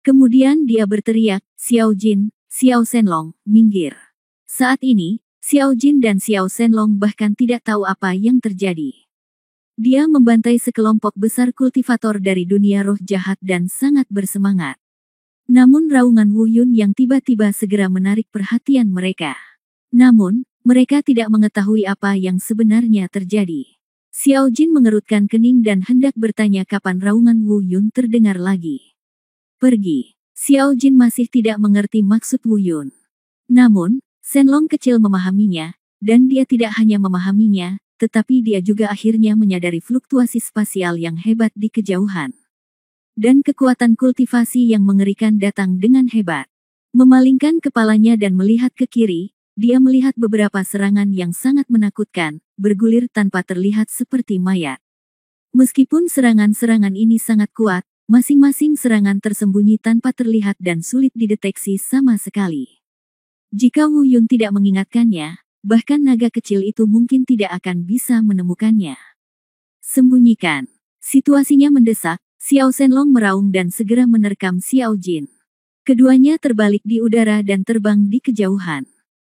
Kemudian dia berteriak, Xiao Jin, Xiao Shenlong, minggir. Saat ini, Xiao Jin dan Xiao Shenlong bahkan tidak tahu apa yang terjadi. Dia membantai sekelompok besar kultivator dari dunia roh jahat dan sangat bersemangat. Namun raungan Wu Yun yang tiba-tiba segera menarik perhatian mereka. Namun, mereka tidak mengetahui apa yang sebenarnya terjadi. Xiao Jin mengerutkan kening dan hendak bertanya kapan raungan Wu Yun terdengar lagi. Pergi. Xiao Jin masih tidak mengerti maksud Wu Yun. Namun, Shenlong kecil memahaminya, dan dia tidak hanya memahaminya, tetapi dia juga akhirnya menyadari fluktuasi spasial yang hebat di kejauhan. Dan kekuatan kultivasi yang mengerikan datang dengan hebat. Memalingkan kepalanya dan melihat ke kiri, dia melihat beberapa serangan yang sangat menakutkan, bergulir tanpa terlihat seperti mayat. Meskipun serangan-serangan ini sangat kuat, masing-masing serangan tersembunyi tanpa terlihat dan sulit dideteksi sama sekali. Jika Wu Yun tidak mengingatkannya, bahkan naga kecil itu mungkin tidak akan bisa menemukannya. Sembunyikan. Situasinya mendesak, Xiao Shenlong meraung dan segera menerkam Xiao Jin. Keduanya terbalik di udara dan terbang di kejauhan.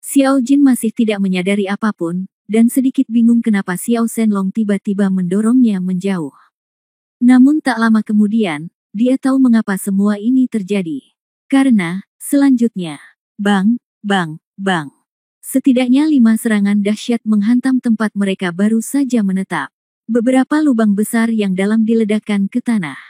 Xiao Jin masih tidak menyadari apapun, dan sedikit bingung kenapa Xiao Shenlong tiba-tiba mendorongnya menjauh. Namun tak lama kemudian, dia tahu mengapa semua ini terjadi. Karena, selanjutnya, bang, bang, bang. Setidaknya 5 serangan dahsyat menghantam tempat mereka baru saja menetap. Beberapa lubang besar yang dalam diledakkan ke tanah.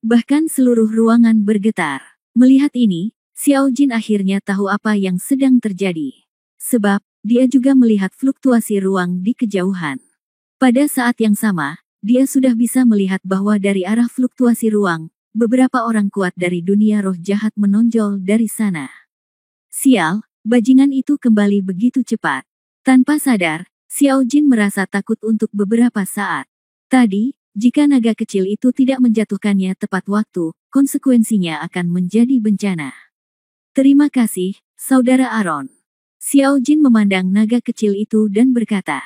Bahkan seluruh ruangan bergetar. Melihat ini, Xiao Jin akhirnya tahu apa yang sedang terjadi. Sebab, dia juga melihat fluktuasi ruang di kejauhan. Pada saat yang sama, dia sudah bisa melihat bahwa dari arah fluktuasi ruang, beberapa orang kuat dari dunia roh jahat menonjol dari sana. Sial, bajingan itu kembali begitu cepat. Tanpa sadar, Xiao Jin merasa takut untuk beberapa saat. Tadi, jika naga kecil itu tidak menjatuhkannya tepat waktu, konsekuensinya akan menjadi bencana. Terima kasih, Saudara Aaron. Xiao Jin memandang naga kecil itu dan berkata.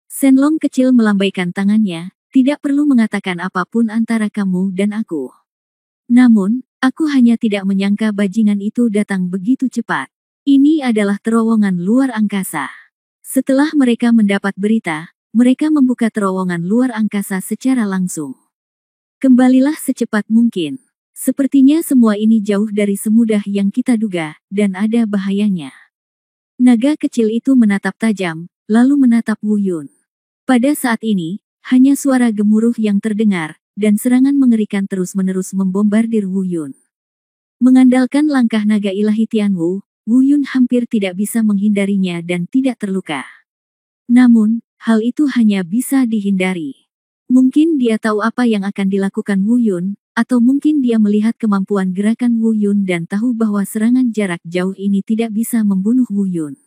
Shenlong kecil melambaikan tangannya, tidak perlu mengatakan apapun antara kamu dan aku. Namun, aku hanya tidak menyangka bajingan itu datang begitu cepat. Ini adalah terowongan luar angkasa. Setelah mereka mendapat berita, mereka membuka terowongan luar angkasa secara langsung. Kembalilah secepat mungkin. Sepertinya semua ini jauh dari semudah yang kita duga, dan ada bahayanya. Naga kecil itu menatap tajam, lalu menatap Wu Yun. Pada saat ini, hanya suara gemuruh yang terdengar, dan serangan mengerikan terus-menerus membombardir Wu Yun. Mengandalkan langkah naga ilahi Tianwu, Wu Yun hampir tidak bisa menghindarinya dan tidak terluka. Namun, hal itu hanya bisa dihindari. Mungkin dia tahu apa yang akan dilakukan Wu Yun, atau mungkin dia melihat kemampuan gerakan Wu Yun dan tahu bahwa serangan jarak jauh ini tidak bisa membunuh Wu Yun.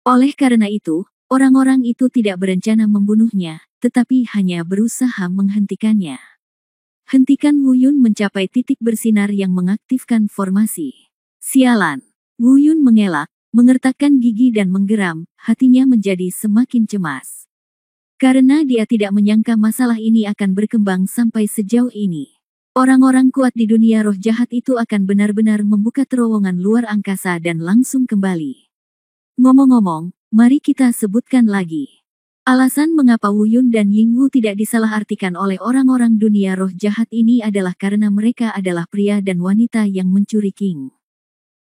Oleh karena itu, orang-orang itu tidak berencana membunuhnya, tetapi hanya berusaha menghentikannya. Hentikan Wu Yun mencapai titik bersinar yang mengaktifkan formasi. Sialan. Wu Yun mengelak, mengertakkan gigi dan menggeram, hatinya menjadi semakin cemas. Karena dia tidak menyangka masalah ini akan berkembang sampai sejauh ini. Orang-orang kuat di dunia roh jahat itu akan benar-benar membuka terowongan luar angkasa dan langsung kembali. Ngomong-ngomong, mari kita sebutkan lagi. Alasan mengapa Wu Yun dan Ying Wu tidak disalahartikan oleh orang-orang dunia roh jahat ini adalah karena mereka adalah pria dan wanita yang mencuri king.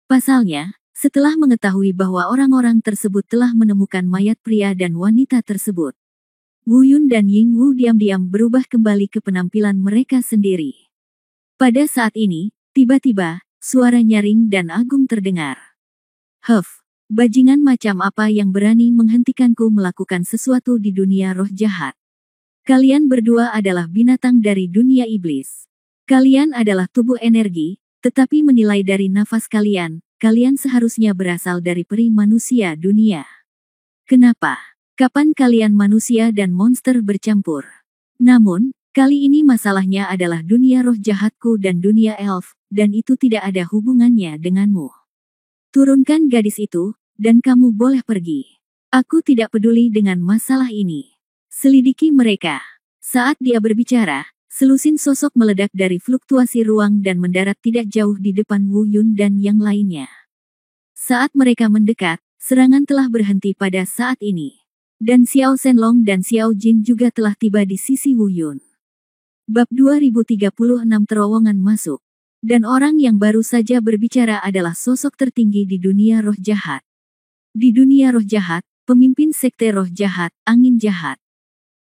Pasalnya, setelah mengetahui bahwa orang-orang tersebut telah menemukan mayat pria dan wanita tersebut, Wu Yun dan Ying Wu diam-diam berubah kembali ke penampilan mereka sendiri. Pada saat ini, tiba-tiba, suara nyaring dan agung terdengar. Huff, bajingan macam apa yang berani menghentikanku melakukan sesuatu di dunia roh jahat? Kalian berdua adalah binatang dari dunia iblis. Kalian adalah tubuh energi, tetapi menilai dari nafas kalian, kalian seharusnya berasal dari peri manusia dunia. Kenapa? Kapan kalian manusia dan monster bercampur? Namun, kali ini masalahnya adalah dunia roh jahatku dan dunia elf, dan itu tidak ada hubungannya denganmu. Turunkan gadis itu, dan kamu boleh pergi. Aku tidak peduli dengan masalah ini. Selidiki mereka. Saat dia berbicara, selusin sosok meledak dari fluktuasi ruang dan mendarat tidak jauh di depan Wu Yun dan yang lainnya. Saat mereka mendekat, serangan telah berhenti pada saat ini. Dan Xiao Shenlong dan Xiao Jin juga telah tiba di sisi Wu Yun. Bab 2036 Terowongan Masuk. Dan orang yang baru saja berbicara adalah sosok tertinggi di dunia roh jahat. Di dunia roh jahat, pemimpin sekte roh jahat, Angin Jahat.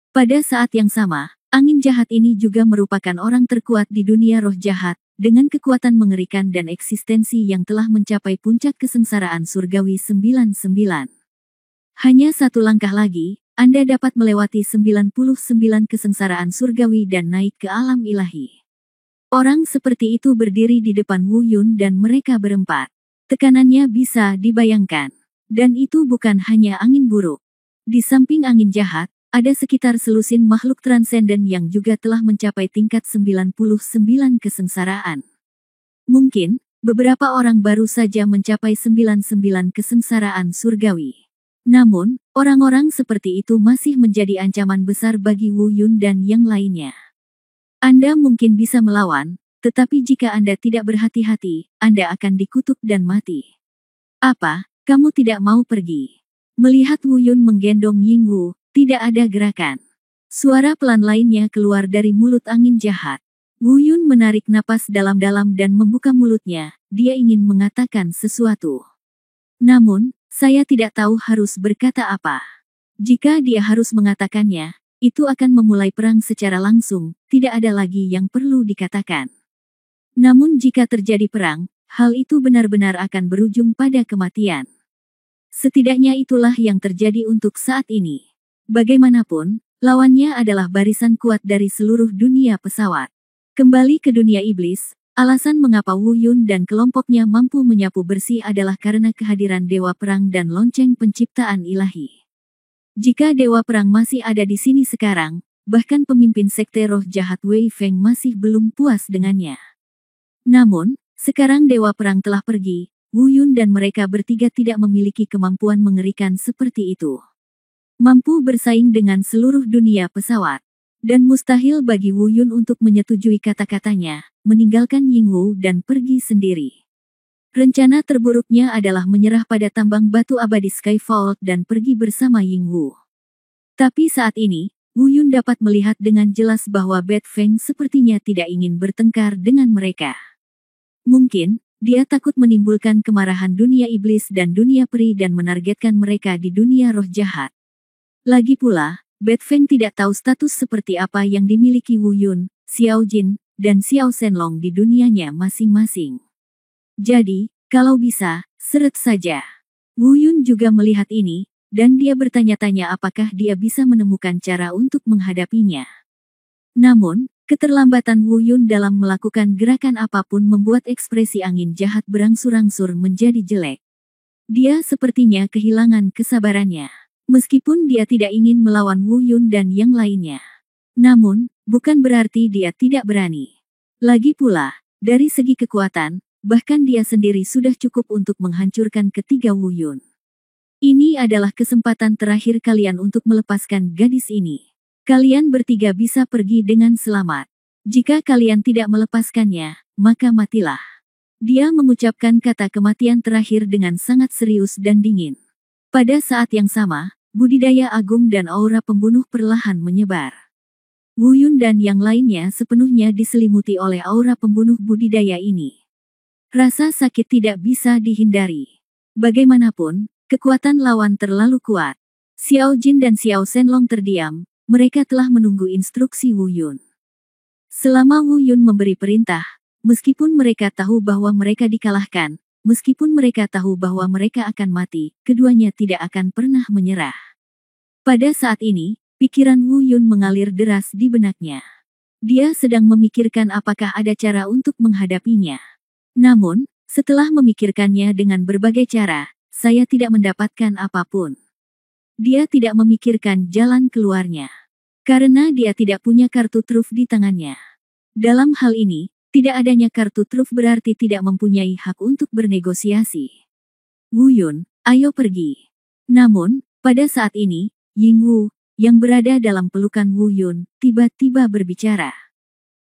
Pada saat yang sama, Angin Jahat ini juga merupakan orang terkuat di dunia roh jahat, dengan kekuatan mengerikan dan eksistensi yang telah mencapai puncak kesengsaraan surgawi 99. Hanya satu langkah lagi, Anda dapat melewati 99 kesengsaraan surgawi dan naik ke alam ilahi. Orang seperti itu berdiri di depan Wu Yun dan mereka berempat. Tekanannya bisa dibayangkan. Dan itu bukan hanya angin buruk. Di samping angin jahat, ada sekitar selusin makhluk transenden yang juga telah mencapai tingkat 99 kesengsaraan. Mungkin, beberapa orang baru saja mencapai 99 kesengsaraan surgawi. Namun, orang-orang seperti itu masih menjadi ancaman besar bagi Wu Yun dan yang lainnya. Anda mungkin bisa melawan, tetapi jika Anda tidak berhati-hati, Anda akan dikutuk dan mati. Apa, kamu tidak mau pergi? Melihat Wu Yun menggendong Ying Wu, tidak ada gerakan. Suara pelan lainnya keluar dari mulut angin jahat. Wu Yun menarik napas dalam-dalam dan membuka mulutnya, dia ingin mengatakan sesuatu. Namun, saya tidak tahu harus berkata apa. Jika dia harus mengatakannya, itu akan memulai perang secara langsung, tidak ada lagi yang perlu dikatakan. Namun jika terjadi perang, hal itu benar-benar akan berujung pada kematian. Setidaknya itulah yang terjadi untuk saat ini. Bagaimanapun, lawannya adalah barisan kuat dari seluruh dunia pesawat. Kembali ke dunia iblis, alasan mengapa Wu Yun dan kelompoknya mampu menyapu bersih adalah karena kehadiran Dewa Perang dan lonceng penciptaan ilahi. Jika Dewa Perang masih ada di sini sekarang, bahkan pemimpin sekte roh jahat Wei Feng masih belum puas dengannya. Namun, sekarang Dewa Perang telah pergi, Wu Yun dan mereka bertiga tidak memiliki kemampuan mengerikan seperti itu. Mampu bersaing dengan seluruh dunia pesawat. Dan mustahil bagi Wu Yun untuk menyetujui kata-katanya, meninggalkan Ying Wu dan pergi sendiri. Rencana terburuknya adalah menyerah pada tambang batu abadi Skyfall dan pergi bersama Ying Wu. Tapi saat ini, Wu Yun dapat melihat dengan jelas bahwa Bat Feng sepertinya tidak ingin bertengkar dengan mereka. Mungkin, dia takut menimbulkan kemarahan dunia iblis dan dunia peri dan menargetkan mereka di dunia roh jahat. Lagi pula, Bat Feng tidak tahu status seperti apa yang dimiliki Wu Yun, Xiao Jin, dan Xiao Shenlong di dunianya masing-masing. Jadi, kalau bisa, seret saja. Wu Yun juga melihat ini, dan dia bertanya-tanya apakah dia bisa menemukan cara untuk menghadapinya. Namun, keterlambatan Wu Yun dalam melakukan gerakan apapun membuat ekspresi angin jahat berangsur-angsur menjadi jelek. Dia sepertinya kehilangan kesabarannya. Meskipun dia tidak ingin melawan Wu Yun dan yang lainnya. Namun, bukan berarti dia tidak berani. Lagi pula, dari segi kekuatan, bahkan dia sendiri sudah cukup untuk menghancurkan ketiga Wu Yun. Ini adalah kesempatan terakhir kalian untuk melepaskan gadis ini. Kalian bertiga bisa pergi dengan selamat. Jika kalian tidak melepaskannya, maka matilah. Dia mengucapkan kata kematian terakhir dengan sangat serius dan dingin. Pada saat yang sama, budidaya agung dan aura pembunuh perlahan menyebar. Wu Yun dan yang lainnya sepenuhnya diselimuti oleh aura pembunuh budidaya ini. Rasa sakit tidak bisa dihindari. Bagaimanapun, kekuatan lawan terlalu kuat. Xiao Jin dan Xiao Shenlong terdiam, mereka telah menunggu instruksi Wu Yun. Selama Wu Yun memberi perintah, meskipun mereka tahu bahwa mereka dikalahkan, meskipun mereka tahu bahwa mereka akan mati, keduanya tidak akan pernah menyerah. Pada saat ini, pikiran Wu Yun mengalir deras di benaknya. Dia sedang memikirkan apakah ada cara untuk menghadapinya. Namun, setelah memikirkannya dengan berbagai cara, saya tidak mendapatkan apapun. Dia tidak memikirkan jalan keluarnya. Karena dia tidak punya kartu truf di tangannya. Dalam hal ini, tidak adanya kartu truf berarti tidak mempunyai hak untuk bernegosiasi. Wu Yun, ayo pergi. Namun, pada saat ini, Ying Wu, yang berada dalam pelukan Wu Yun, tiba-tiba berbicara.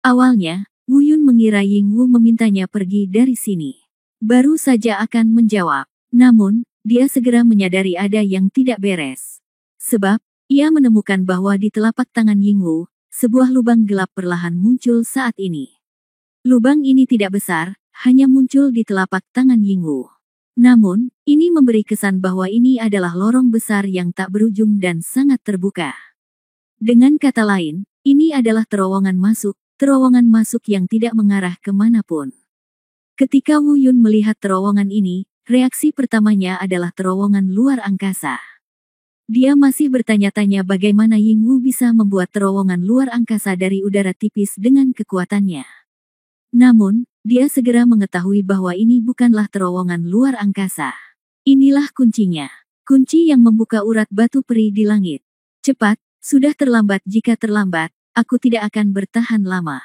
Awalnya, Wu Yun mengira Ying Wu memintanya pergi dari sini. Baru saja akan menjawab. Namun, dia segera menyadari ada yang tidak beres. Sebab, ia menemukan bahwa di telapak tangan Ying Wu, sebuah lubang gelap perlahan muncul saat ini. Lubang ini tidak besar, hanya muncul di telapak tangan Ying Wu. Namun, ini memberi kesan bahwa ini adalah lorong besar yang tak berujung dan sangat terbuka. Dengan kata lain, ini adalah terowongan masuk yang tidak mengarah kemanapun. Ketika Wu Yun melihat terowongan ini, reaksi pertamanya adalah terowongan luar angkasa. Dia masih bertanya-tanya bagaimana Ying Wu bisa membuat terowongan luar angkasa dari udara tipis dengan kekuatannya. Namun, dia segera mengetahui bahwa ini bukanlah terowongan luar angkasa. Inilah kuncinya. Kunci yang membuka urat batu peri di langit. Cepat, sudah terlambat. Jika terlambat, aku tidak akan bertahan lama.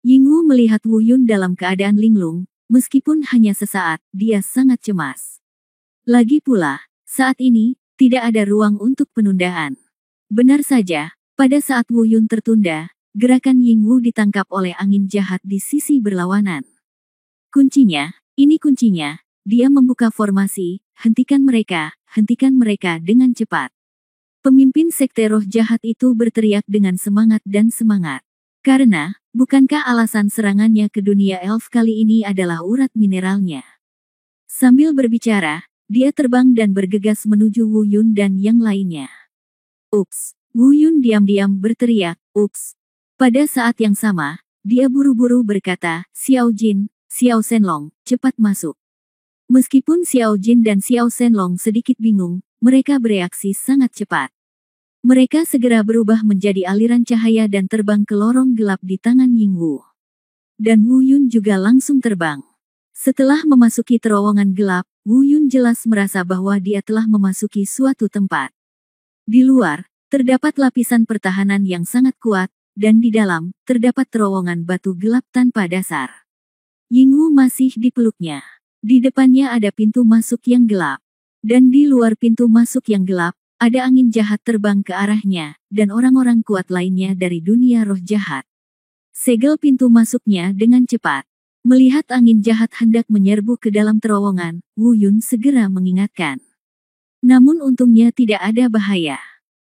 Yingwu melihat Wu Yun dalam keadaan linglung, meskipun hanya sesaat, dia sangat cemas. Lagi pula, saat ini, tidak ada ruang untuk penundaan. Benar saja, pada saat Wu Yun tertunda, gerakan Yingwu ditangkap oleh angin jahat di sisi berlawanan. Kuncinya, ini kuncinya, dia membuka formasi, hentikan mereka dengan cepat. Pemimpin sekte roh jahat itu berteriak dengan semangat dan semangat. Karena, bukankah alasan serangannya ke dunia elf kali ini adalah urat mineralnya? Sambil berbicara, dia terbang dan bergegas menuju Wu Yun dan yang lainnya. Ups, Wu Yun diam-diam berteriak, ups. Pada saat yang sama, dia buru-buru berkata, Xiao Jin, Xiao Shenlong, cepat masuk. Meskipun Xiao Jin dan Xiao Shenlong sedikit bingung, mereka bereaksi sangat cepat. Mereka segera berubah menjadi aliran cahaya dan terbang ke lorong gelap di tangan Yingwu. Dan Wu Yun juga langsung terbang. Setelah memasuki terowongan gelap, Wu Yun jelas merasa bahwa dia telah memasuki suatu tempat. Di luar, terdapat lapisan pertahanan yang sangat kuat, dan di dalam, terdapat terowongan batu gelap tanpa dasar. Yingwu masih dipeluknya. Di depannya ada pintu masuk yang gelap. Dan di luar pintu masuk yang gelap, ada angin jahat terbang ke arahnya, dan orang-orang kuat lainnya dari dunia roh jahat. Segel pintu masuknya dengan cepat. Melihat angin jahat hendak menyerbu ke dalam terowongan, Wu Yun segera mengingatkan. Namun untungnya tidak ada bahaya.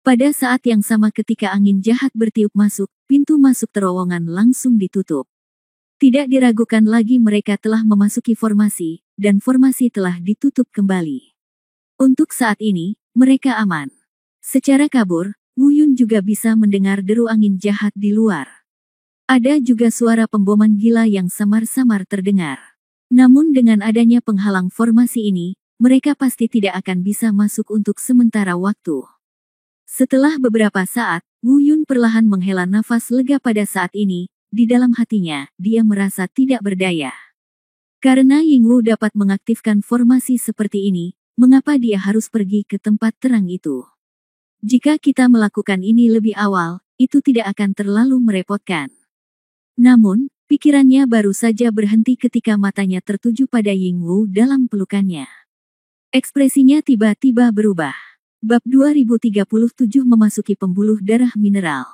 Pada saat yang sama ketika angin jahat bertiup masuk, pintu masuk terowongan langsung ditutup. Tidak diragukan lagi mereka telah memasuki formasi, dan formasi telah ditutup kembali. Untuk saat ini, mereka aman. Secara kabur, Wu Yun juga bisa mendengar deru angin jahat di luar. Ada juga suara pemboman gila yang samar-samar terdengar. Namun dengan adanya penghalang formasi ini, mereka pasti tidak akan bisa masuk untuk sementara waktu. Setelah beberapa saat, Wu Yun perlahan menghela nafas lega pada saat ini, di dalam hatinya, dia merasa tidak berdaya. Karena Yingwu dapat mengaktifkan formasi seperti ini, mengapa dia harus pergi ke tempat terang itu? Jika kita melakukan ini lebih awal, itu tidak akan terlalu merepotkan. Namun, pikirannya baru saja berhenti ketika matanya tertuju pada Yingwu dalam pelukannya. Ekspresinya tiba-tiba berubah. Bab 2037 memasuki pembuluh darah mineral.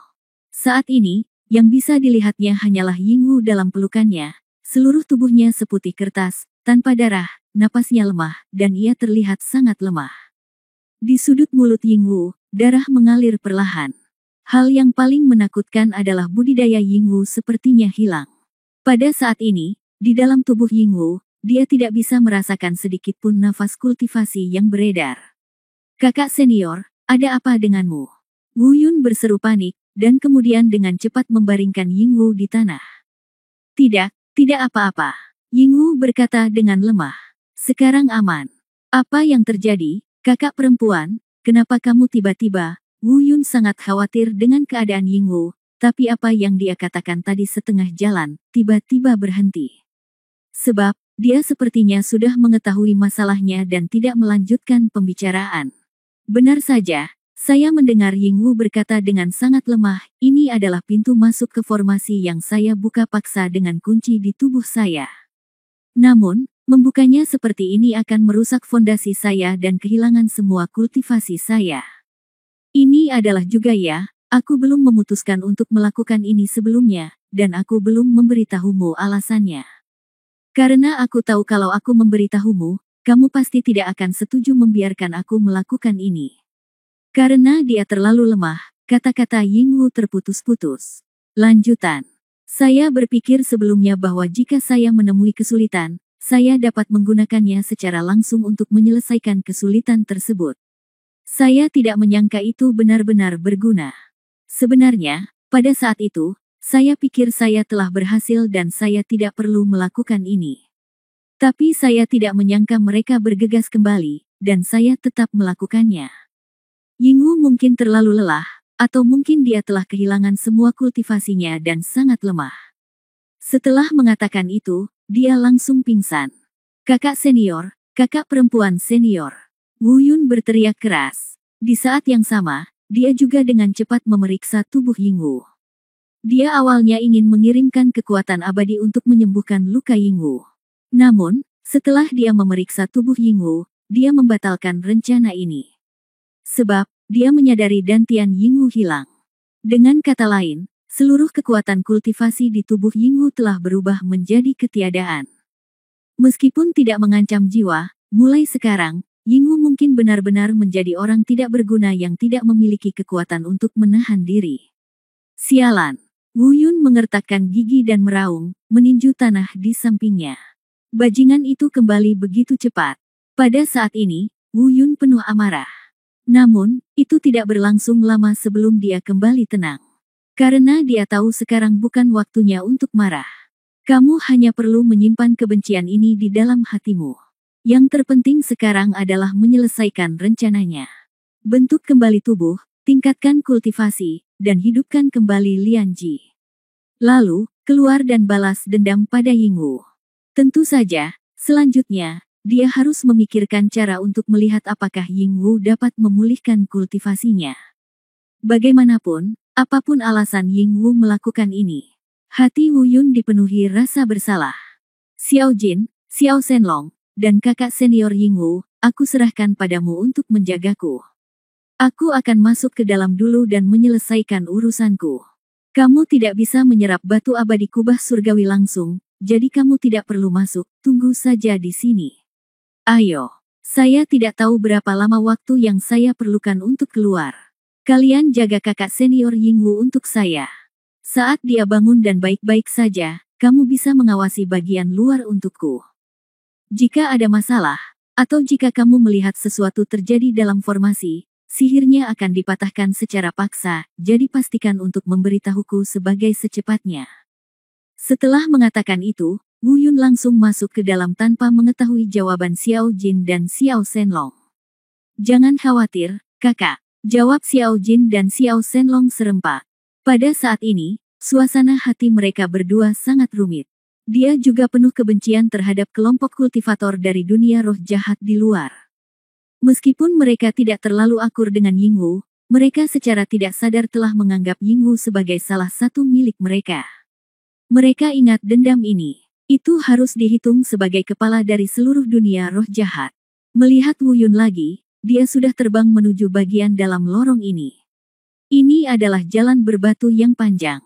Saat ini, yang bisa dilihatnya hanyalah Yingwu dalam pelukannya. Seluruh tubuhnya seputih kertas, tanpa darah, napasnya lemah, dan ia terlihat sangat lemah. Di sudut mulut Yingwu, darah mengalir perlahan. Hal yang paling menakutkan adalah budidaya Yingwu sepertinya hilang. Pada saat ini, di dalam tubuh Yingwu, dia tidak bisa merasakan sedikit pun nafas kultivasi yang beredar. Kakak senior, ada apa denganmu? Wu Yun berseru panik, dan kemudian dengan cepat membaringkan Yingwu di tanah. Tidak apa-apa. Yingwu berkata dengan lemah. Sekarang aman. Apa yang terjadi, kakak perempuan? Kenapa kamu tiba-tiba? Wu Yun sangat khawatir dengan keadaan Yingwu, tapi apa yang dia katakan tadi setengah jalan, tiba-tiba berhenti. Sebab, dia sepertinya sudah mengetahui masalahnya dan tidak melanjutkan pembicaraan. Benar saja, saya mendengar Yingwu berkata dengan sangat lemah, ini adalah pintu masuk ke formasi yang saya buka paksa dengan kunci di tubuh saya. Namun, membukanya seperti ini akan merusak fondasi saya dan kehilangan semua kultivasi saya. Ini adalah juga ya, aku belum memutuskan untuk melakukan ini sebelumnya, dan aku belum memberitahumu alasannya. Karena aku tahu kalau aku memberitahumu, kamu pasti tidak akan setuju membiarkan aku melakukan ini. Karena dia terlalu lemah, kata-kata Yingwu terputus-putus. Lanjutan. Saya berpikir sebelumnya bahwa jika saya menemui kesulitan, saya dapat menggunakannya secara langsung untuk menyelesaikan kesulitan tersebut. Saya tidak menyangka itu benar-benar berguna. Sebenarnya, pada saat itu, saya pikir saya telah berhasil dan saya tidak perlu melakukan ini. Tapi saya tidak menyangka mereka bergegas kembali, dan saya tetap melakukannya. Yingwu mungkin terlalu lelah, atau mungkin dia telah kehilangan semua kultivasinya dan sangat lemah. Setelah mengatakan itu, dia langsung pingsan. Kakak senior, kakak perempuan senior. Wu Yun berteriak keras. Di saat yang sama, dia juga dengan cepat memeriksa tubuh Yingwu. Dia awalnya ingin mengirimkan kekuatan abadi untuk menyembuhkan luka Yingwu. Namun, setelah dia memeriksa tubuh Yingwu, dia membatalkan rencana ini. Sebab, dia menyadari dantian Yingwu hilang. Dengan kata lain, seluruh kekuatan kultivasi di tubuh Yingwu telah berubah menjadi ketiadaan. Meskipun tidak mengancam jiwa, mulai sekarang, Yingwu mungkin benar-benar menjadi orang tidak berguna yang tidak memiliki kekuatan untuk menahan diri. Sialan! Wu Yun mengertakkan gigi dan meraung, meninju tanah di sampingnya. Bajingan itu kembali begitu cepat. Pada saat ini, Wu Yun penuh amarah. Namun, itu tidak berlangsung lama sebelum dia kembali tenang. Karena dia tahu sekarang bukan waktunya untuk marah. Kamu hanya perlu menyimpan kebencian ini di dalam hatimu. Yang terpenting sekarang adalah menyelesaikan rencananya. Bentuk kembali tubuh, tingkatkan kultivasi, dan hidupkan kembali Lian Ji. Lalu, keluar dan balas dendam pada Yingwu. Tentu saja, selanjutnya, dia harus memikirkan cara untuk melihat apakah Yingwu dapat memulihkan kultivasinya. Bagaimanapun, apapun alasan Yingwu melakukan ini, hati Wu Yun dipenuhi rasa bersalah. Xiao Jin, Xiao Shenlong, dan kakak senior Yingwu, aku serahkan padamu untuk menjagaku. Aku akan masuk ke dalam dulu dan menyelesaikan urusanku. Kamu tidak bisa menyerap batu abadi kubah surgawi langsung, jadi kamu tidak perlu masuk, tunggu saja di sini. Ayo, saya tidak tahu berapa lama waktu yang saya perlukan untuk keluar. Kalian jaga kakak senior Yingwu untuk saya. Saat dia bangun dan baik-baik saja, kamu bisa mengawasi bagian luar untukku. Jika ada masalah, atau jika kamu melihat sesuatu terjadi dalam formasi, sihirnya akan dipatahkan secara paksa, jadi pastikan untuk memberitahuku sebagai secepatnya. Setelah mengatakan itu, Wu Yun langsung masuk ke dalam tanpa mengetahui jawaban Xiao Jin dan Xiao Shenlong. Jangan khawatir, kakak, jawab Xiao Jin dan Xiao Shenlong serempak. Pada saat ini, suasana hati mereka berdua sangat rumit. Dia juga penuh kebencian terhadap kelompok kultivator dari dunia roh jahat di luar. Meskipun mereka tidak terlalu akur dengan Yingwu, mereka secara tidak sadar telah menganggap Yingwu sebagai salah satu milik mereka. Mereka ingat dendam ini. Itu harus dihitung sebagai kepala dari seluruh dunia roh jahat. Melihat Wu Yun lagi, dia sudah terbang menuju bagian dalam lorong ini. Ini adalah jalan berbatu yang panjang.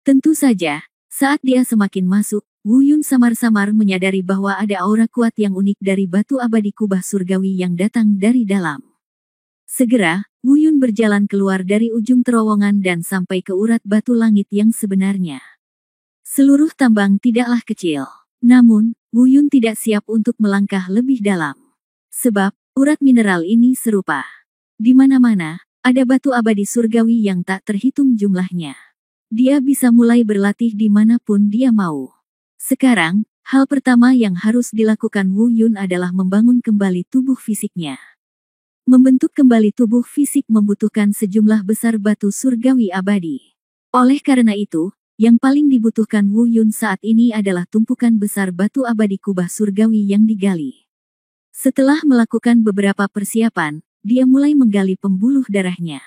Tentu saja, saat dia semakin masuk, Wu Yun samar-samar menyadari bahwa ada aura kuat yang unik dari batu abadi kubah surgawi yang datang dari dalam. Segera, Wu Yun berjalan keluar dari ujung terowongan dan sampai ke urat batu langit yang sebenarnya. Seluruh tambang tidaklah kecil. Namun, Wu Yun tidak siap untuk melangkah lebih dalam. Sebab, urat mineral ini serupa. Di mana-mana, ada batu abadi surgawi yang tak terhitung jumlahnya. Dia bisa mulai berlatih di manapun dia mau. Sekarang, hal pertama yang harus dilakukan Wu Yun adalah membangun kembali tubuh fisiknya. Membentuk kembali tubuh fisik membutuhkan sejumlah besar batu surgawi abadi. Oleh karena itu, yang paling dibutuhkan Wu Yun saat ini adalah tumpukan besar batu abadi kubah surgawi yang digali. Setelah melakukan beberapa persiapan, dia mulai menggali pembuluh darahnya.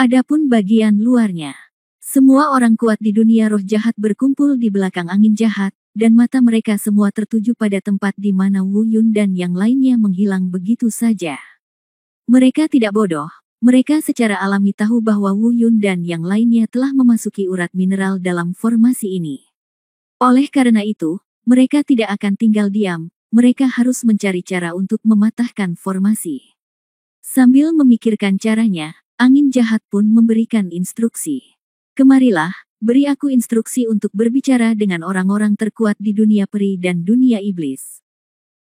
Adapun bagian luarnya, semua orang kuat di dunia roh jahat berkumpul di belakang angin jahat, dan mata mereka semua tertuju pada tempat di mana Wu Yun dan yang lainnya menghilang begitu saja. Mereka tidak bodoh, mereka secara alami tahu bahwa Wu Yun dan yang lainnya telah memasuki urat mineral dalam formasi ini. Oleh karena itu, mereka tidak akan tinggal diam, mereka harus mencari cara untuk mematahkan formasi. Sambil memikirkan caranya, angin jahat pun memberikan instruksi. Kemarilah, beri aku instruksi untuk berbicara dengan orang-orang terkuat di dunia peri dan dunia iblis.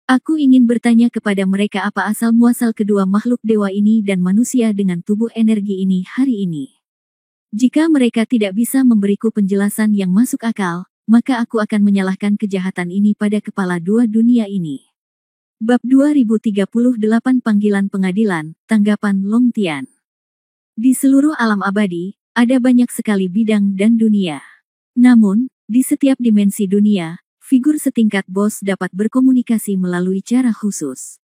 Aku ingin bertanya kepada mereka apa asal-muasal kedua makhluk dewa ini dan manusia dengan tubuh energi ini hari ini. Jika mereka tidak bisa memberiku penjelasan yang masuk akal, maka aku akan menyalahkan kejahatan ini pada kepala dua dunia ini. Bab 2038 Panggilan Pengadilan, Tanggapan Long Tian. Di seluruh alam abadi, ada banyak sekali bidang dan dunia. Namun, di setiap dimensi dunia, figur setingkat bos dapat berkomunikasi melalui cara khusus.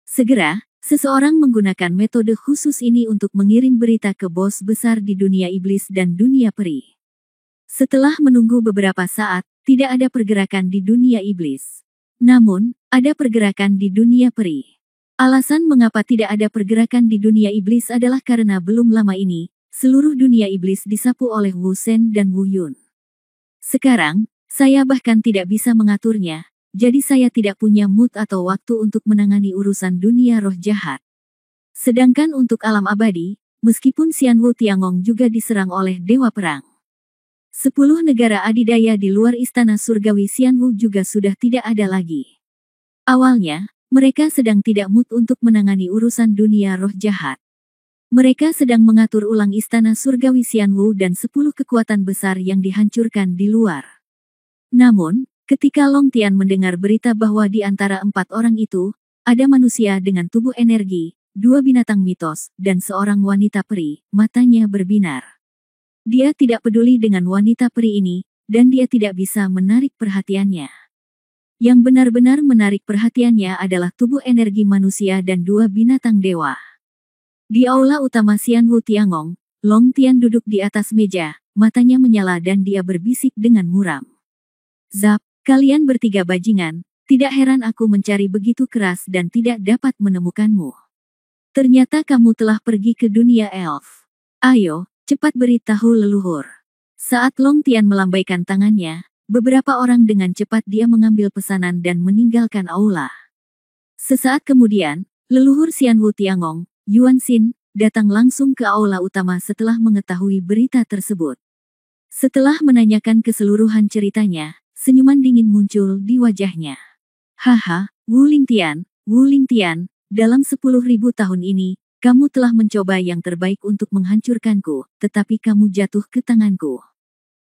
Segera, seseorang menggunakan metode khusus ini untuk mengirim berita ke bos besar di dunia iblis dan dunia peri. Setelah menunggu beberapa saat, tidak ada pergerakan di dunia iblis. Namun, ada pergerakan di dunia peri. Alasan mengapa tidak ada pergerakan di dunia iblis adalah karena belum lama ini, seluruh dunia iblis disapu oleh Wu Shen dan Wu Yun. Sekarang, saya bahkan tidak bisa mengaturnya, jadi saya tidak punya mood atau waktu untuk menangani urusan dunia roh jahat. Sedangkan untuk alam abadi, meskipun Xian Wu Tiangong juga diserang oleh Dewa Perang. 10 negara adidaya di luar istana surgawi Xian Wu juga sudah tidak ada lagi. Awalnya, mereka sedang tidak mood untuk menangani urusan dunia roh jahat. Mereka sedang mengatur ulang istana surgawi Xian Wu dan 10 kekuatan besar yang dihancurkan di luar. Namun, ketika Long Tian mendengar berita bahwa di antara 4 orang itu, ada manusia dengan tubuh energi, 2 binatang mitos, dan seorang wanita peri, matanya berbinar. Dia tidak peduli dengan wanita peri ini, dan dia tidak bisa menarik perhatiannya. Yang benar-benar menarik perhatiannya adalah tubuh energi manusia dan 2 binatang dewa. Di aula utama Xian Wu Tiangong, Long Tian duduk di atas meja, matanya menyala dan dia berbisik dengan muram. Zap, kalian bertiga bajingan, tidak heran aku mencari begitu keras dan tidak dapat menemukanmu. Ternyata kamu telah pergi ke dunia elf. Ayo, cepat beritahu leluhur. Saat Long Tian melambaikan tangannya, beberapa orang dengan cepat dia mengambil pesanan dan meninggalkan aula. Sesaat kemudian, leluhur Xian Wu Tiangong, Yuan Xin, datang langsung ke aula utama setelah mengetahui berita tersebut. Setelah menanyakan keseluruhan ceritanya, senyuman dingin muncul di wajahnya. Haha, Wu Lingtian, dalam 10.000 tahun ini, kamu telah mencoba yang terbaik untuk menghancurkanku, tetapi kamu jatuh ke tanganku.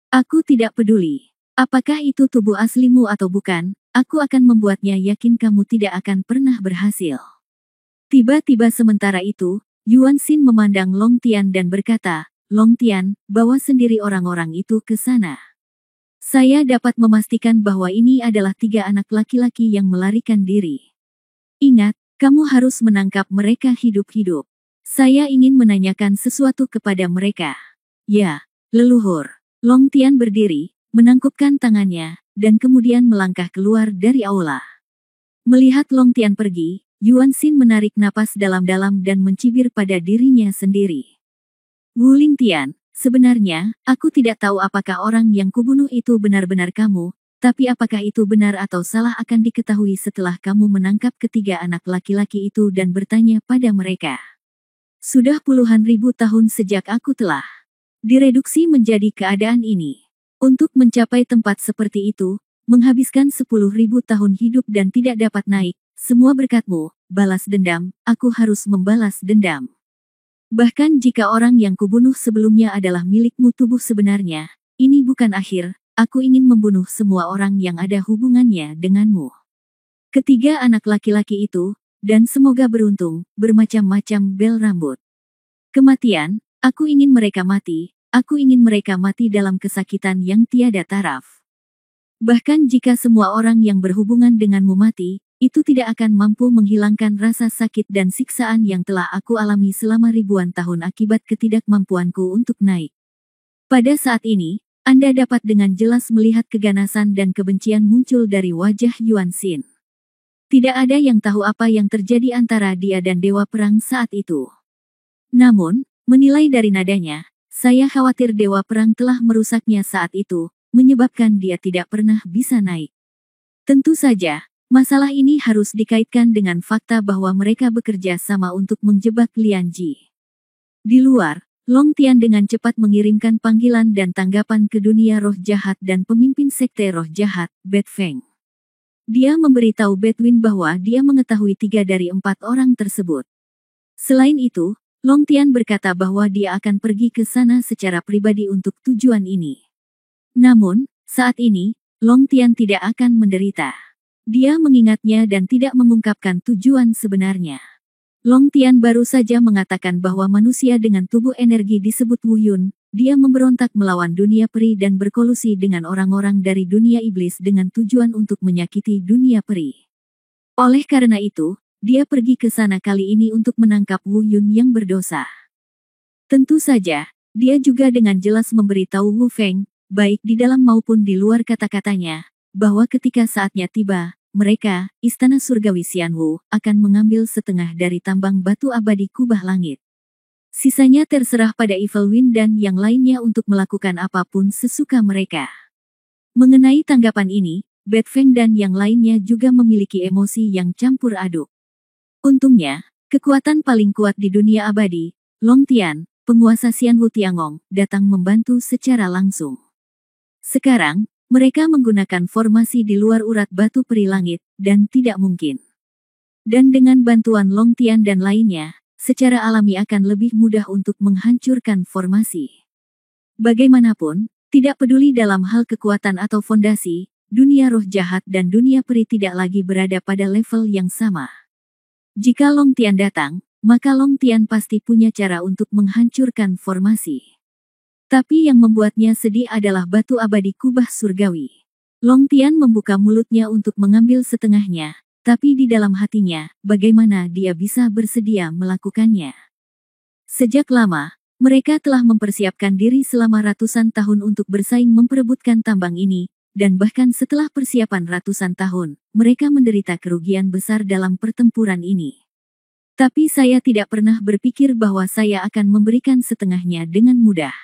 Aku tidak peduli. Apakah itu tubuh aslimu atau bukan, aku akan membuatnya yakin kamu tidak akan pernah berhasil. Tiba-tiba sementara itu, Yuan Xin memandang Long Tian dan berkata, Long Tian, bawa sendiri orang-orang itu ke sana. Saya dapat memastikan bahwa ini adalah 3 anak laki-laki yang melarikan diri. Ingat, kamu harus menangkap mereka hidup-hidup. Saya ingin menanyakan sesuatu kepada mereka. Ya, leluhur. Long Tian berdiri, menangkupkan tangannya, dan kemudian melangkah keluar dari aula. Melihat Long Tian pergi, Yuan Xin menarik napas dalam-dalam dan mencibir pada dirinya sendiri. Wu Lingtian, sebenarnya, aku tidak tahu apakah orang yang kubunuh itu benar-benar kamu, tapi apakah itu benar atau salah akan diketahui setelah kamu menangkap ketiga anak laki-laki itu dan bertanya pada mereka. Sudah puluhan ribu tahun sejak aku telah direduksi menjadi keadaan ini. Untuk mencapai tempat seperti itu, menghabiskan 10.000 tahun hidup dan tidak dapat naik, semua berkatmu, balas dendam, aku harus membalas dendam. Bahkan jika orang yang kubunuh sebelumnya adalah milikmu tubuh sebenarnya, ini bukan akhir. Aku ingin membunuh semua orang yang ada hubungannya denganmu. Ketiga anak laki-laki itu, dan semoga beruntung, bermacam-macam bel rambut. Kematian, aku ingin mereka mati dalam kesakitan yang tiada taraf. Bahkan jika semua orang yang berhubungan denganmu mati, itu tidak akan mampu menghilangkan rasa sakit dan siksaan yang telah aku alami selama ribuan tahun akibat ketidakmampuanku untuk naik. Pada saat ini, Anda dapat dengan jelas melihat keganasan dan kebencian muncul dari wajah Yuan Xin. Tidak ada yang tahu apa yang terjadi antara dia dan Dewa Perang saat itu. Namun, menilai dari nadanya, saya khawatir Dewa Perang telah merusaknya saat itu, menyebabkan dia tidak pernah bisa naik. Tentu saja, masalah ini harus dikaitkan dengan fakta bahwa mereka bekerja sama untuk menjebak Lian Ji. Di luar, Long Tian dengan cepat mengirimkan panggilan dan tanggapan ke dunia roh jahat dan pemimpin sekte roh jahat, Bat Feng. Dia memberitahu Batwin bahwa dia mengetahui 3 dari 4 orang tersebut. Selain itu, Long Tian berkata bahwa dia akan pergi ke sana secara pribadi untuk tujuan ini. Namun, saat ini, Long Tian tidak akan menderita. Dia mengingatnya dan tidak mengungkapkan tujuan sebenarnya. Long Tian baru saja mengatakan bahwa manusia dengan tubuh energi disebut Wu Yun, dia memberontak melawan dunia peri dan berkolusi dengan orang-orang dari dunia iblis dengan tujuan untuk menyakiti dunia peri. Oleh karena itu, dia pergi ke sana kali ini untuk menangkap Wu Yun yang berdosa. Tentu saja, dia juga dengan jelas memberitahu Wu Feng, baik di dalam maupun di luar kata-katanya, bahwa ketika saatnya tiba, mereka, Istana Surgawi Xianwu, akan mengambil setengah dari tambang batu abadi kubah langit. Sisanya terserah pada Evil Wind dan yang lainnya untuk melakukan apapun sesuka mereka. Mengenai tanggapan ini, Bad Feng dan yang lainnya juga memiliki emosi yang campur aduk. Untungnya, kekuatan paling kuat di dunia abadi, Long Tian, penguasa Xianwu Tiangong, datang membantu secara langsung. Sekarang, mereka menggunakan formasi di luar urat batu peri langit, dan tidak mungkin. Dan dengan bantuan Long Tian dan lainnya, secara alami akan lebih mudah untuk menghancurkan formasi. Bagaimanapun, tidak peduli dalam hal kekuatan atau fondasi, dunia roh jahat dan dunia peri tidak lagi berada pada level yang sama. Jika Long Tian datang, maka Long Tian pasti punya cara untuk menghancurkan formasi. Tapi yang membuatnya sedih adalah batu abadi kubah surgawi. Long Tian membuka mulutnya untuk mengambil setengahnya, tapi di dalam hatinya, bagaimana dia bisa bersedia melakukannya. Sejak lama, mereka telah mempersiapkan diri selama ratusan tahun untuk bersaing memperebutkan tambang ini, dan bahkan setelah persiapan ratusan tahun, mereka menderita kerugian besar dalam pertempuran ini. Tapi saya tidak pernah berpikir bahwa saya akan memberikan setengahnya dengan mudah.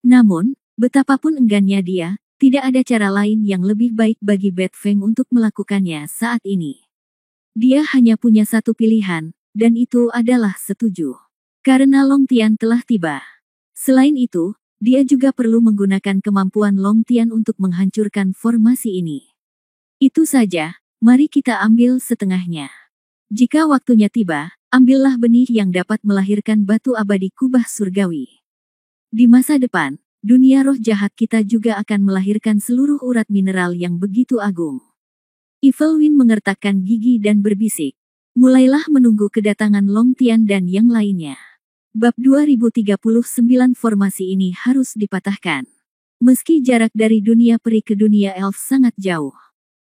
Namun, betapapun enggannya dia, tidak ada cara lain yang lebih baik bagi Bad Feng untuk melakukannya saat ini. Dia hanya punya satu pilihan, dan itu adalah setuju. Karena Long Tian telah tiba. Selain itu, dia juga perlu menggunakan kemampuan Long Tian untuk menghancurkan formasi ini. Itu saja, mari kita ambil setengahnya. Jika waktunya tiba, ambillah benih yang dapat melahirkan batu abadi kubah surgawi. Di masa depan, dunia roh jahat kita juga akan melahirkan seluruh urat mineral yang begitu agung. Evil Wind mengertakkan gigi dan berbisik. Mulailah menunggu kedatangan Long Tian dan yang lainnya. Bab 2039 formasi ini harus dipatahkan. Meski jarak dari dunia peri ke dunia elf sangat jauh.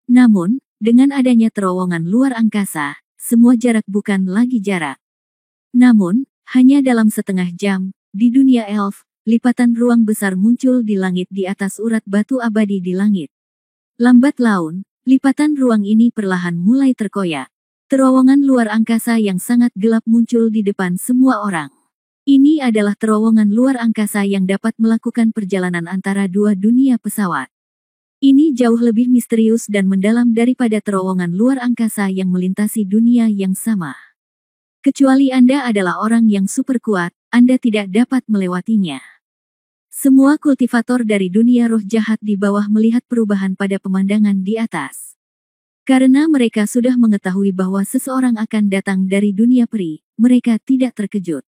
Namun, dengan adanya terowongan luar angkasa, semua jarak bukan lagi jarak. Namun, hanya dalam setengah jam, di dunia elf, lipatan ruang besar muncul di langit di atas urat batu abadi di langit. Lambat laun, lipatan ruang ini perlahan mulai terkoyak. Terowongan luar angkasa yang sangat gelap muncul di depan semua orang. Ini adalah terowongan luar angkasa yang dapat melakukan perjalanan antara dua dunia pesawat. Ini jauh lebih misterius dan mendalam daripada terowongan luar angkasa yang melintasi dunia yang sama. Kecuali Anda adalah orang yang super kuat, Anda tidak dapat melewatinya. Semua kultivator dari dunia roh jahat di bawah melihat perubahan pada pemandangan di atas. Karena mereka sudah mengetahui bahwa seseorang akan datang dari dunia peri, mereka tidak terkejut.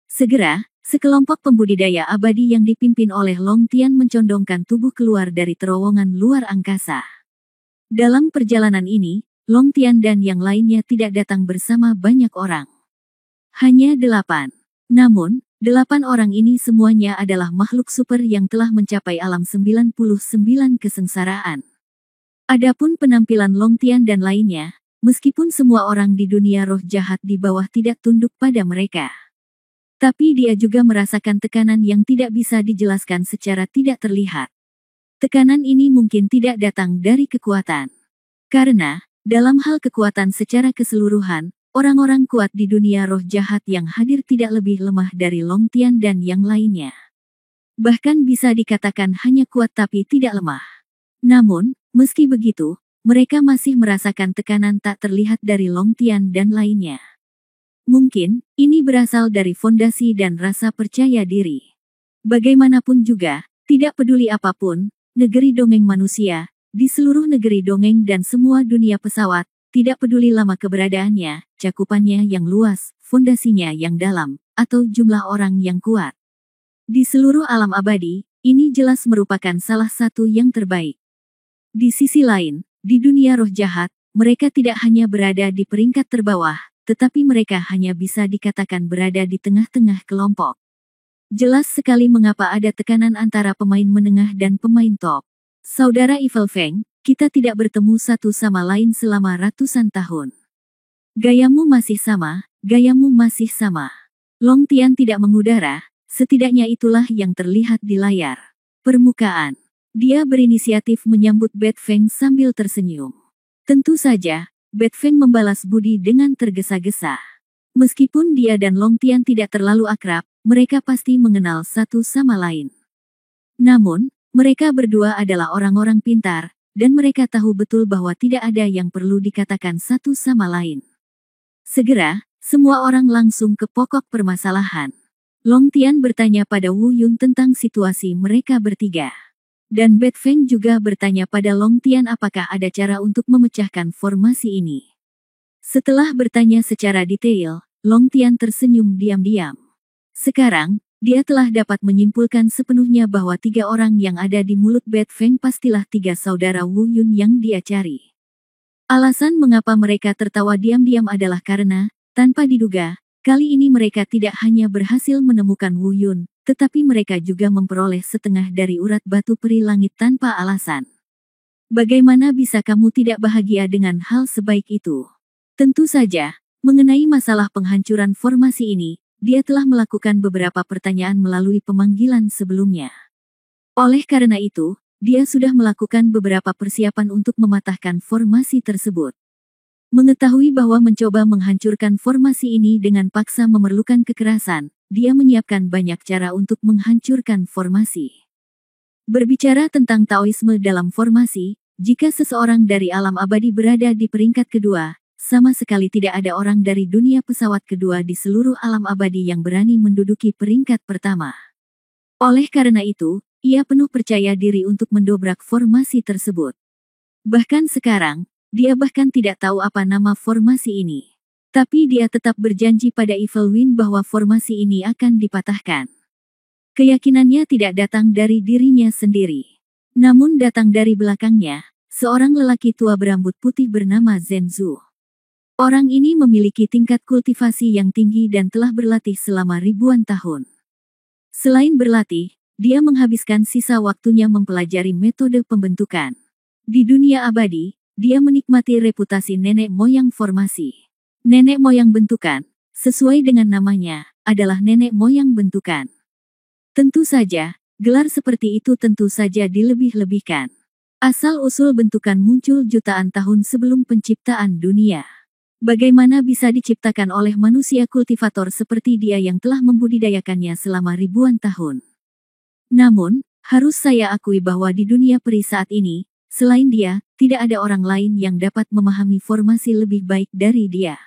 Segera, sekelompok pembudidaya abadi yang dipimpin oleh Long Tian mencondongkan tubuh keluar dari terowongan luar angkasa. Dalam perjalanan ini, Long Tian dan yang lainnya tidak datang bersama banyak orang. Hanya 8. Namun, 8 orang ini semuanya adalah makhluk super yang telah mencapai alam 99 kesengsaraan. Adapun penampilan Long Tian dan lainnya, meskipun semua orang di dunia roh jahat di bawah tidak tunduk pada mereka. Tapi dia juga merasakan tekanan yang tidak bisa dijelaskan secara tidak terlihat. Tekanan ini mungkin tidak datang dari kekuatan. Karena, dalam hal kekuatan secara keseluruhan, orang-orang kuat di dunia roh jahat yang hadir tidak lebih lemah dari Long Tian dan yang lainnya. Bahkan bisa dikatakan hanya kuat tapi tidak lemah. Namun, meski begitu, mereka masih merasakan tekanan tak terlihat dari Long Tian dan lainnya. Mungkin, ini berasal dari fondasi dan rasa percaya diri. Bagaimanapun juga, tidak peduli apapun, negeri dongeng manusia, di seluruh negeri dongeng dan semua dunia pesawat, tidak peduli lama keberadaannya, cakupannya yang luas, fondasinya yang dalam, atau jumlah orang yang kuat. Di seluruh alam abadi, ini jelas merupakan salah satu yang terbaik. Di sisi lain, di dunia roh jahat, mereka tidak hanya berada di peringkat terbawah, tetapi mereka hanya bisa dikatakan berada di tengah-tengah kelompok. Jelas sekali mengapa ada tekanan antara pemain menengah dan pemain top. Saudara Evil Feng, kita tidak bertemu satu sama lain selama ratusan tahun. Gayamu masih sama, gayamu masih sama. Long Tian tidak mengudara, setidaknya itulah yang terlihat di layar permukaan. Dia berinisiatif menyambut Bat Feng sambil tersenyum. Tentu saja, Bat Feng membalas budi dengan tergesa-gesa. Meskipun dia dan Long Tian tidak terlalu akrab, mereka pasti mengenal satu sama lain. Namun, mereka berdua adalah orang-orang pintar, dan mereka tahu betul bahwa tidak ada yang perlu dikatakan satu sama lain. Segera, semua orang langsung ke pokok permasalahan. Long Tian bertanya pada Wu Yun tentang situasi mereka bertiga. Dan Bat Feng juga bertanya pada Long Tian apakah ada cara untuk memecahkan formasi ini. Setelah bertanya secara detail, Long Tian tersenyum diam-diam. Sekarang, dia telah dapat menyimpulkan sepenuhnya bahwa 3 orang yang ada di mulut Bat Feng pastilah 3 saudara Wu Yun yang dia cari. Alasan mengapa mereka tertawa diam-diam adalah karena, tanpa diduga, kali ini mereka tidak hanya berhasil menemukan Wu Yun, tetapi mereka juga memperoleh setengah dari urat batu peri langit tanpa alasan. Bagaimana bisa kamu tidak bahagia dengan hal sebaik itu? Tentu saja, mengenai masalah penghancuran formasi ini, dia telah melakukan beberapa pertanyaan melalui pemanggilan sebelumnya. Oleh karena itu, dia sudah melakukan beberapa persiapan untuk mematahkan formasi tersebut. Mengetahui bahwa mencoba menghancurkan formasi ini dengan paksa memerlukan kekerasan, dia menyiapkan banyak cara untuk menghancurkan formasi. Berbicara tentang Taoisme dalam formasi, jika seseorang dari alam abadi berada di peringkat kedua, sama sekali tidak ada orang dari dunia pesawat kedua di seluruh alam abadi yang berani menduduki peringkat pertama. Oleh karena itu, ia penuh percaya diri untuk mendobrak formasi tersebut. Bahkan sekarang, dia bahkan tidak tahu apa nama formasi ini. Tapi dia tetap berjanji pada Evil Wind bahwa formasi ini akan dipatahkan. Keyakinannya tidak datang dari dirinya sendiri. Namun datang dari belakangnya, seorang lelaki tua berambut putih bernama Zhen Zhu. Orang ini memiliki tingkat kultivasi yang tinggi dan telah berlatih selama ribuan tahun. Selain berlatih, dia menghabiskan sisa waktunya mempelajari metode pembentukan. Di dunia abadi, dia menikmati reputasi nenek moyang formasi. Nenek moyang bentukan, sesuai dengan namanya, adalah nenek moyang bentukan. Tentu saja, gelar seperti itu tentu saja dilebih-lebihkan. Asal-usul bentukan muncul jutaan tahun sebelum penciptaan dunia. Bagaimana bisa diciptakan oleh manusia kultivator seperti dia yang telah membudidayakannya selama ribuan tahun? Namun, harus saya akui bahwa di dunia peri saat ini, selain dia, tidak ada orang lain yang dapat memahami formasi lebih baik dari dia.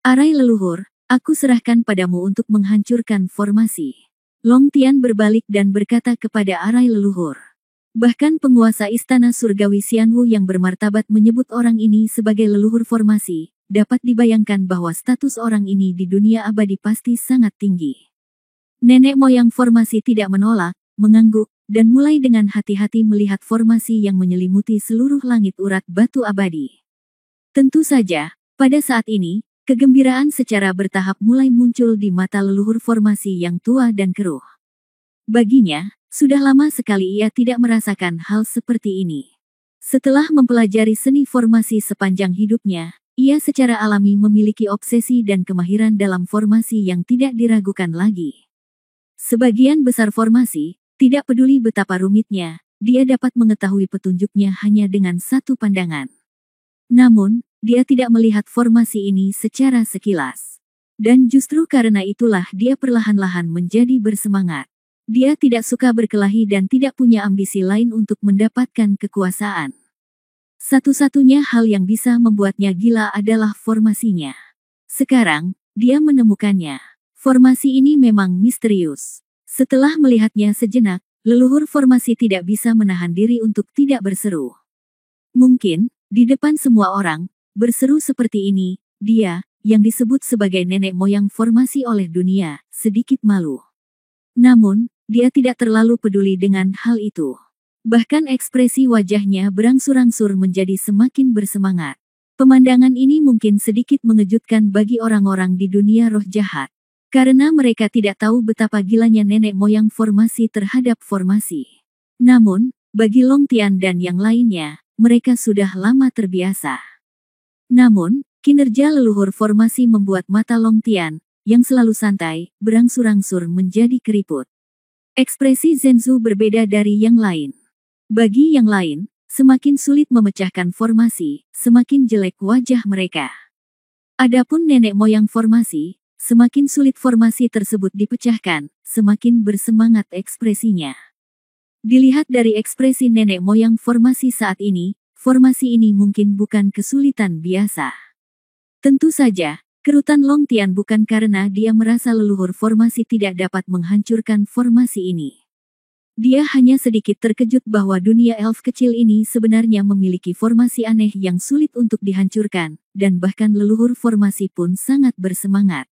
Arai leluhur, aku serahkan padamu untuk menghancurkan formasi. Long Tian berbalik dan berkata kepada arai leluhur. Bahkan penguasa istana surgawi Xianwu yang bermartabat menyebut orang ini sebagai leluhur formasi, dapat dibayangkan bahwa status orang ini di dunia abadi pasti sangat tinggi. Nenek moyang formasi tidak menolak, mengangguk, dan mulai dengan hati-hati melihat formasi yang menyelimuti seluruh langit urat batu abadi. Tentu saja, pada saat ini, kegembiraan secara bertahap mulai muncul di mata leluhur formasi yang tua dan keruh. Baginya, sudah lama sekali ia tidak merasakan hal seperti ini. Setelah mempelajari seni formasi sepanjang hidupnya, ia secara alami memiliki obsesi dan kemahiran dalam formasi yang tidak diragukan lagi. Sebagian besar formasi, tidak peduli betapa rumitnya, dia dapat mengetahui petunjuknya hanya dengan satu pandangan. Namun, dia tidak melihat formasi ini secara sekilas. Dan justru karena itulah dia perlahan-lahan menjadi bersemangat. Dia tidak suka berkelahi dan tidak punya ambisi lain untuk mendapatkan kekuasaan. Satu-satunya hal yang bisa membuatnya gila adalah formasinya. Sekarang, dia menemukannya. Formasi ini memang misterius. Setelah melihatnya sejenak, leluhur formasi tidak bisa menahan diri untuk tidak berseru. Mungkin, di depan semua orang, berseru seperti ini, dia, yang disebut sebagai nenek moyang formasi oleh dunia, sedikit malu. Namun, dia tidak terlalu peduli dengan hal itu. Bahkan ekspresi wajahnya berangsur-angsur menjadi semakin bersemangat. Pemandangan ini mungkin sedikit mengejutkan bagi orang-orang di dunia roh jahat. Karena mereka tidak tahu betapa gilanya nenek moyang formasi terhadap formasi. Namun, bagi Long Tian dan yang lainnya, mereka sudah lama terbiasa. Namun, Kinerja leluhur formasi membuat mata Long Tian, yang selalu santai, berangsur-angsur menjadi keriput. Ekspresi Zhenzu berbeda dari yang lain. Bagi yang lain, semakin sulit memecahkan formasi, semakin jelek wajah mereka. Adapun nenek moyang formasi, semakin sulit formasi tersebut dipecahkan, semakin bersemangat ekspresinya. Dilihat dari ekspresi nenek moyang formasi saat ini, formasi ini mungkin bukan kesulitan biasa. Tentu saja, kerutan Long Tian bukan karena dia merasa leluhur formasi tidak dapat menghancurkan formasi ini. Dia hanya sedikit terkejut bahwa dunia elf kecil ini sebenarnya memiliki formasi aneh yang sulit untuk dihancurkan, dan bahkan leluhur formasi pun sangat bersemangat.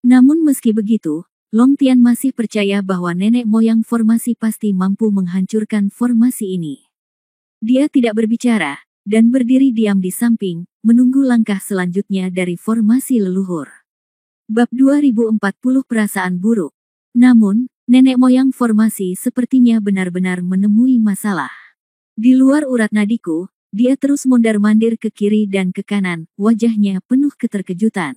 Namun meski begitu, Long Tian masih percaya bahwa nenek moyang formasi pasti mampu menghancurkan formasi ini. Dia tidak berbicara, dan berdiri diam di samping, menunggu langkah selanjutnya dari formasi leluhur. Bab 2040 Perasaan Buruk. Namun, nenek moyang formasi sepertinya benar-benar menemui masalah. Di luar urat nadiku, dia terus mondar-mandir ke kiri dan ke kanan, wajahnya penuh keterkejutan.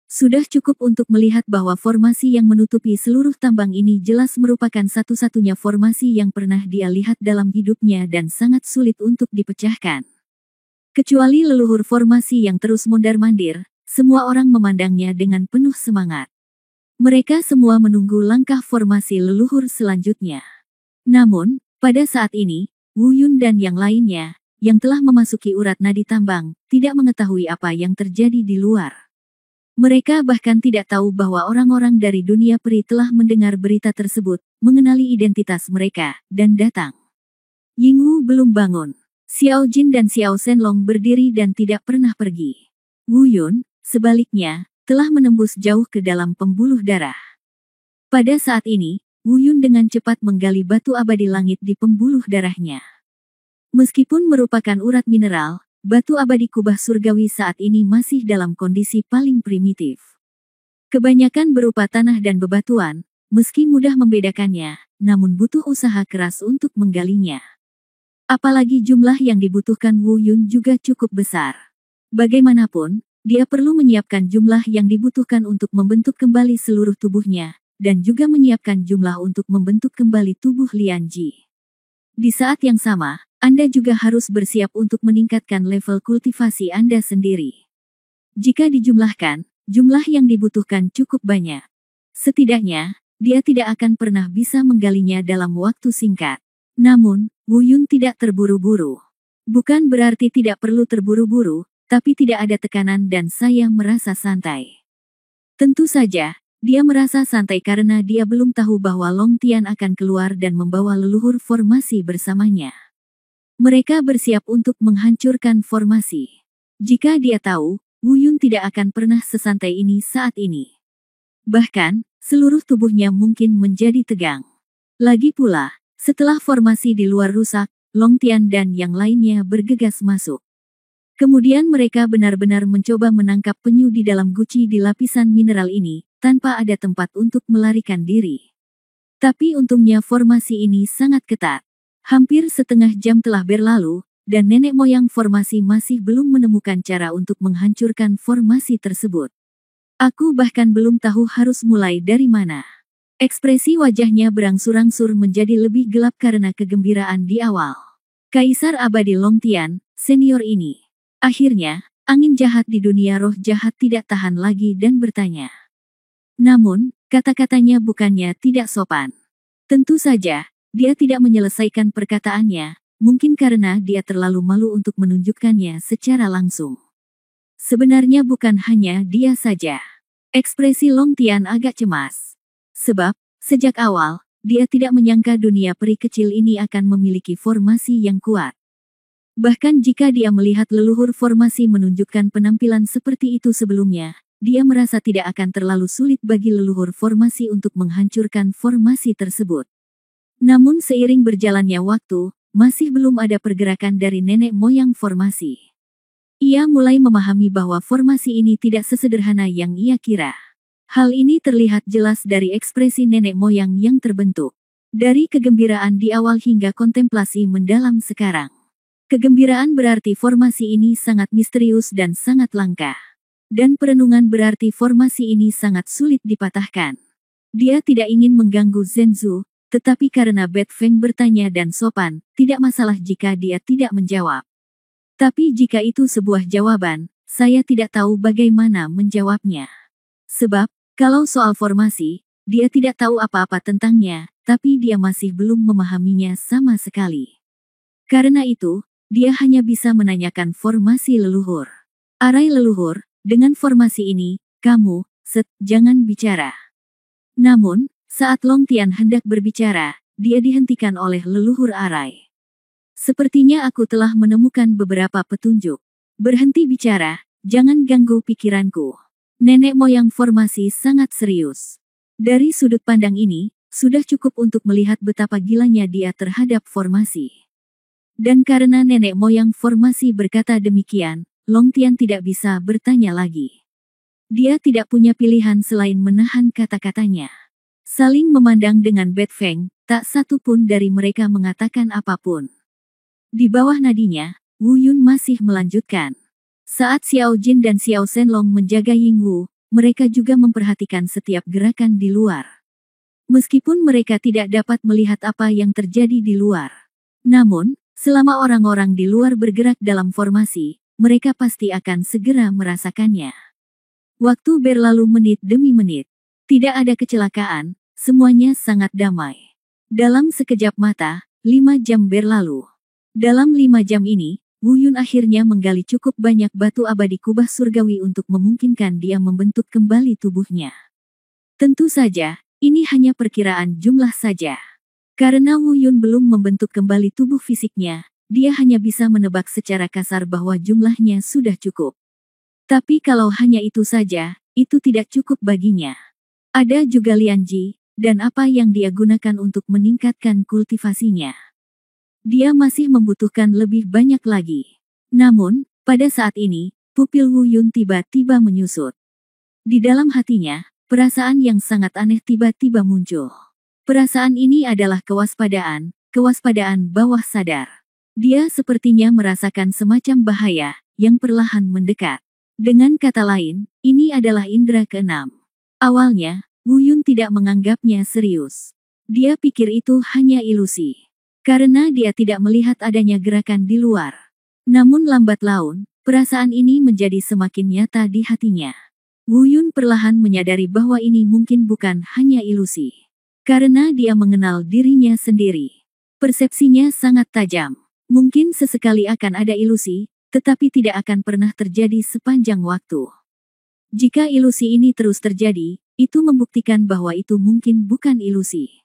Sudah cukup untuk melihat bahwa formasi yang menutupi seluruh tambang ini jelas merupakan satu-satunya formasi yang pernah dia lihat dalam hidupnya dan sangat sulit untuk dipecahkan. Kecuali leluhur formasi yang terus mondar-mandir, semua orang memandangnya dengan penuh semangat. Mereka semua menunggu langkah formasi leluhur selanjutnya. Namun, pada saat ini, Wu Yun dan yang lainnya, yang telah memasuki urat nadi tambang, tidak mengetahui apa yang terjadi di luar. Mereka bahkan tidak tahu bahwa orang-orang dari dunia peri telah mendengar berita tersebut, mengenali identitas mereka, dan datang. Yingwu belum bangun. Xiao Jin dan Xiao Shenlong berdiri dan tidak pernah pergi. Wu Yun, sebaliknya, telah menembus jauh ke dalam pembuluh darah. Pada saat ini, Wu Yun dengan cepat menggali batu abadi langit di pembuluh darahnya. Meskipun merupakan urat mineral, batu abadi kubah surgawi saat ini masih dalam kondisi paling primitif. Kebanyakan berupa tanah dan bebatuan, meski mudah membedakannya, namun butuh usaha keras untuk menggalinya. Apalagi jumlah yang dibutuhkan Wu Yun juga cukup besar. Bagaimanapun, dia perlu menyiapkan jumlah yang dibutuhkan untuk membentuk kembali seluruh tubuhnya, dan juga menyiapkan jumlah untuk membentuk kembali tubuh Lian Ji. Di saat yang sama, Anda juga harus bersiap untuk meningkatkan level kultivasi Anda sendiri. Jika dijumlahkan, jumlah yang dibutuhkan cukup banyak. Setidaknya, dia tidak akan pernah bisa menggalinya dalam waktu singkat. Namun, Wu Yun tidak terburu-buru. Bukan berarti tidak perlu terburu-buru, tapi tidak ada tekanan dan saya merasa santai. Tentu saja, dia merasa santai karena dia belum tahu bahwa Long Tian akan keluar dan membawa leluhur formasi bersamanya. Mereka bersiap untuk menghancurkan formasi. Jika dia tahu, Wu Yun tidak akan pernah sesantai ini saat ini. Bahkan, seluruh tubuhnya mungkin menjadi tegang. Lagi pula, setelah formasi di luar rusak, Long Tian dan yang lainnya bergegas masuk. Kemudian mereka benar-benar mencoba menangkap penyu di dalam guci di lapisan mineral ini, tanpa ada tempat untuk melarikan diri. Tapi untungnya formasi ini sangat ketat. Hampir setengah jam telah berlalu, dan nenek moyang formasi masih belum menemukan cara untuk menghancurkan formasi tersebut. Aku bahkan belum tahu harus mulai dari mana. Ekspresi wajahnya berangsur-angsur menjadi lebih gelap karena kegembiraan di awal. Kaisar abadi Long Tian, senior ini. Akhirnya, angin jahat di dunia roh jahat tidak tahan lagi dan bertanya. Namun, kata-katanya bukannya tidak sopan. Tentu saja, dia tidak menyelesaikan perkataannya, mungkin karena dia terlalu malu untuk menunjukkannya secara langsung. Sebenarnya bukan hanya dia saja. Ekspresi Long Tian agak cemas. Sebab, sejak awal, dia tidak menyangka dunia peri kecil ini akan memiliki formasi yang kuat. Bahkan jika dia melihat leluhur formasi menunjukkan penampilan seperti itu sebelumnya, dia merasa tidak akan terlalu sulit bagi leluhur formasi untuk menghancurkan formasi tersebut. Namun seiring berjalannya waktu, masih belum ada pergerakan dari nenek moyang formasi. Ia mulai memahami bahwa formasi ini tidak sesederhana yang ia kira. Hal ini terlihat jelas dari ekspresi nenek moyang yang terbentuk. Dari kegembiraan di awal hingga kontemplasi mendalam sekarang. Kegembiraan berarti formasi ini sangat misterius dan sangat langka. Dan perenungan berarti formasi ini sangat sulit dipatahkan. Dia tidak ingin mengganggu Zhenzu, tetapi karena Bad Feng bertanya dan sopan, tidak masalah jika dia tidak menjawab. Tapi jika itu sebuah jawaban, saya tidak tahu bagaimana menjawabnya. Sebab, kalau soal formasi, dia tidak tahu apa-apa tentangnya, tapi dia masih belum memahaminya sama sekali. Karena itu, dia hanya bisa menanyakan formasi leluhur. Arai leluhur, dengan formasi ini, kamu, jangan bicara. Namun, saat Long Tian hendak berbicara, dia dihentikan oleh leluhur Arai. Sepertinya aku telah menemukan beberapa petunjuk. Berhenti bicara, jangan ganggu pikiranku. Nenek moyang formasi sangat serius. Dari sudut pandang ini, sudah cukup untuk melihat betapa gilanya dia terhadap formasi. Dan karena nenek moyang formasi berkata demikian, Long Tian tidak bisa bertanya lagi. Dia tidak punya pilihan selain menahan kata-katanya. Saling memandang dengan Bad Feng, tak satu pun dari mereka mengatakan apapun. Di bawah nadinya, Wu Yun masih melanjutkan. Saat Xiao Jin dan Xiao Shenlong menjaga Ying Wu, mereka juga memperhatikan setiap gerakan di luar. Meskipun mereka tidak dapat melihat apa yang terjadi di luar. Namun, selama orang-orang di luar bergerak dalam formasi, mereka pasti akan segera merasakannya. Waktu berlalu menit demi menit. Tidak ada kecelakaan, semuanya sangat damai. Dalam sekejap mata, 5 jam berlalu. Dalam 5 jam ini, Wu Yun akhirnya menggali cukup banyak batu abadi kubah surgawi untuk memungkinkan dia membentuk kembali tubuhnya. Tentu saja, ini hanya perkiraan jumlah saja. Karena Wu Yun belum membentuk kembali tubuh fisiknya, dia hanya bisa menebak secara kasar bahwa jumlahnya sudah cukup. Tapi kalau hanya itu saja, itu tidak cukup baginya. Ada juga Lian Ji, dan apa yang dia gunakan untuk meningkatkan kultivasinya. Dia masih membutuhkan lebih banyak lagi. Namun, pada saat ini, pupil Wu Yun tiba-tiba menyusut. Di dalam hatinya, perasaan yang sangat aneh tiba-tiba muncul. Perasaan ini adalah kewaspadaan bawah sadar. Dia sepertinya merasakan semacam bahaya, yang perlahan mendekat. Dengan kata lain, ini adalah indera keenam. Awalnya, Wu Yun tidak menganggapnya serius. Dia pikir itu hanya ilusi. Karena dia tidak melihat adanya gerakan di luar. Namun lambat laun, perasaan ini menjadi semakin nyata di hatinya. Wu Yun perlahan menyadari bahwa ini mungkin bukan hanya ilusi. Karena dia mengenal dirinya sendiri. Persepsinya sangat tajam. Mungkin sesekali akan ada ilusi, tetapi tidak akan pernah terjadi sepanjang waktu. Jika ilusi ini terus terjadi, itu membuktikan bahwa itu mungkin bukan ilusi.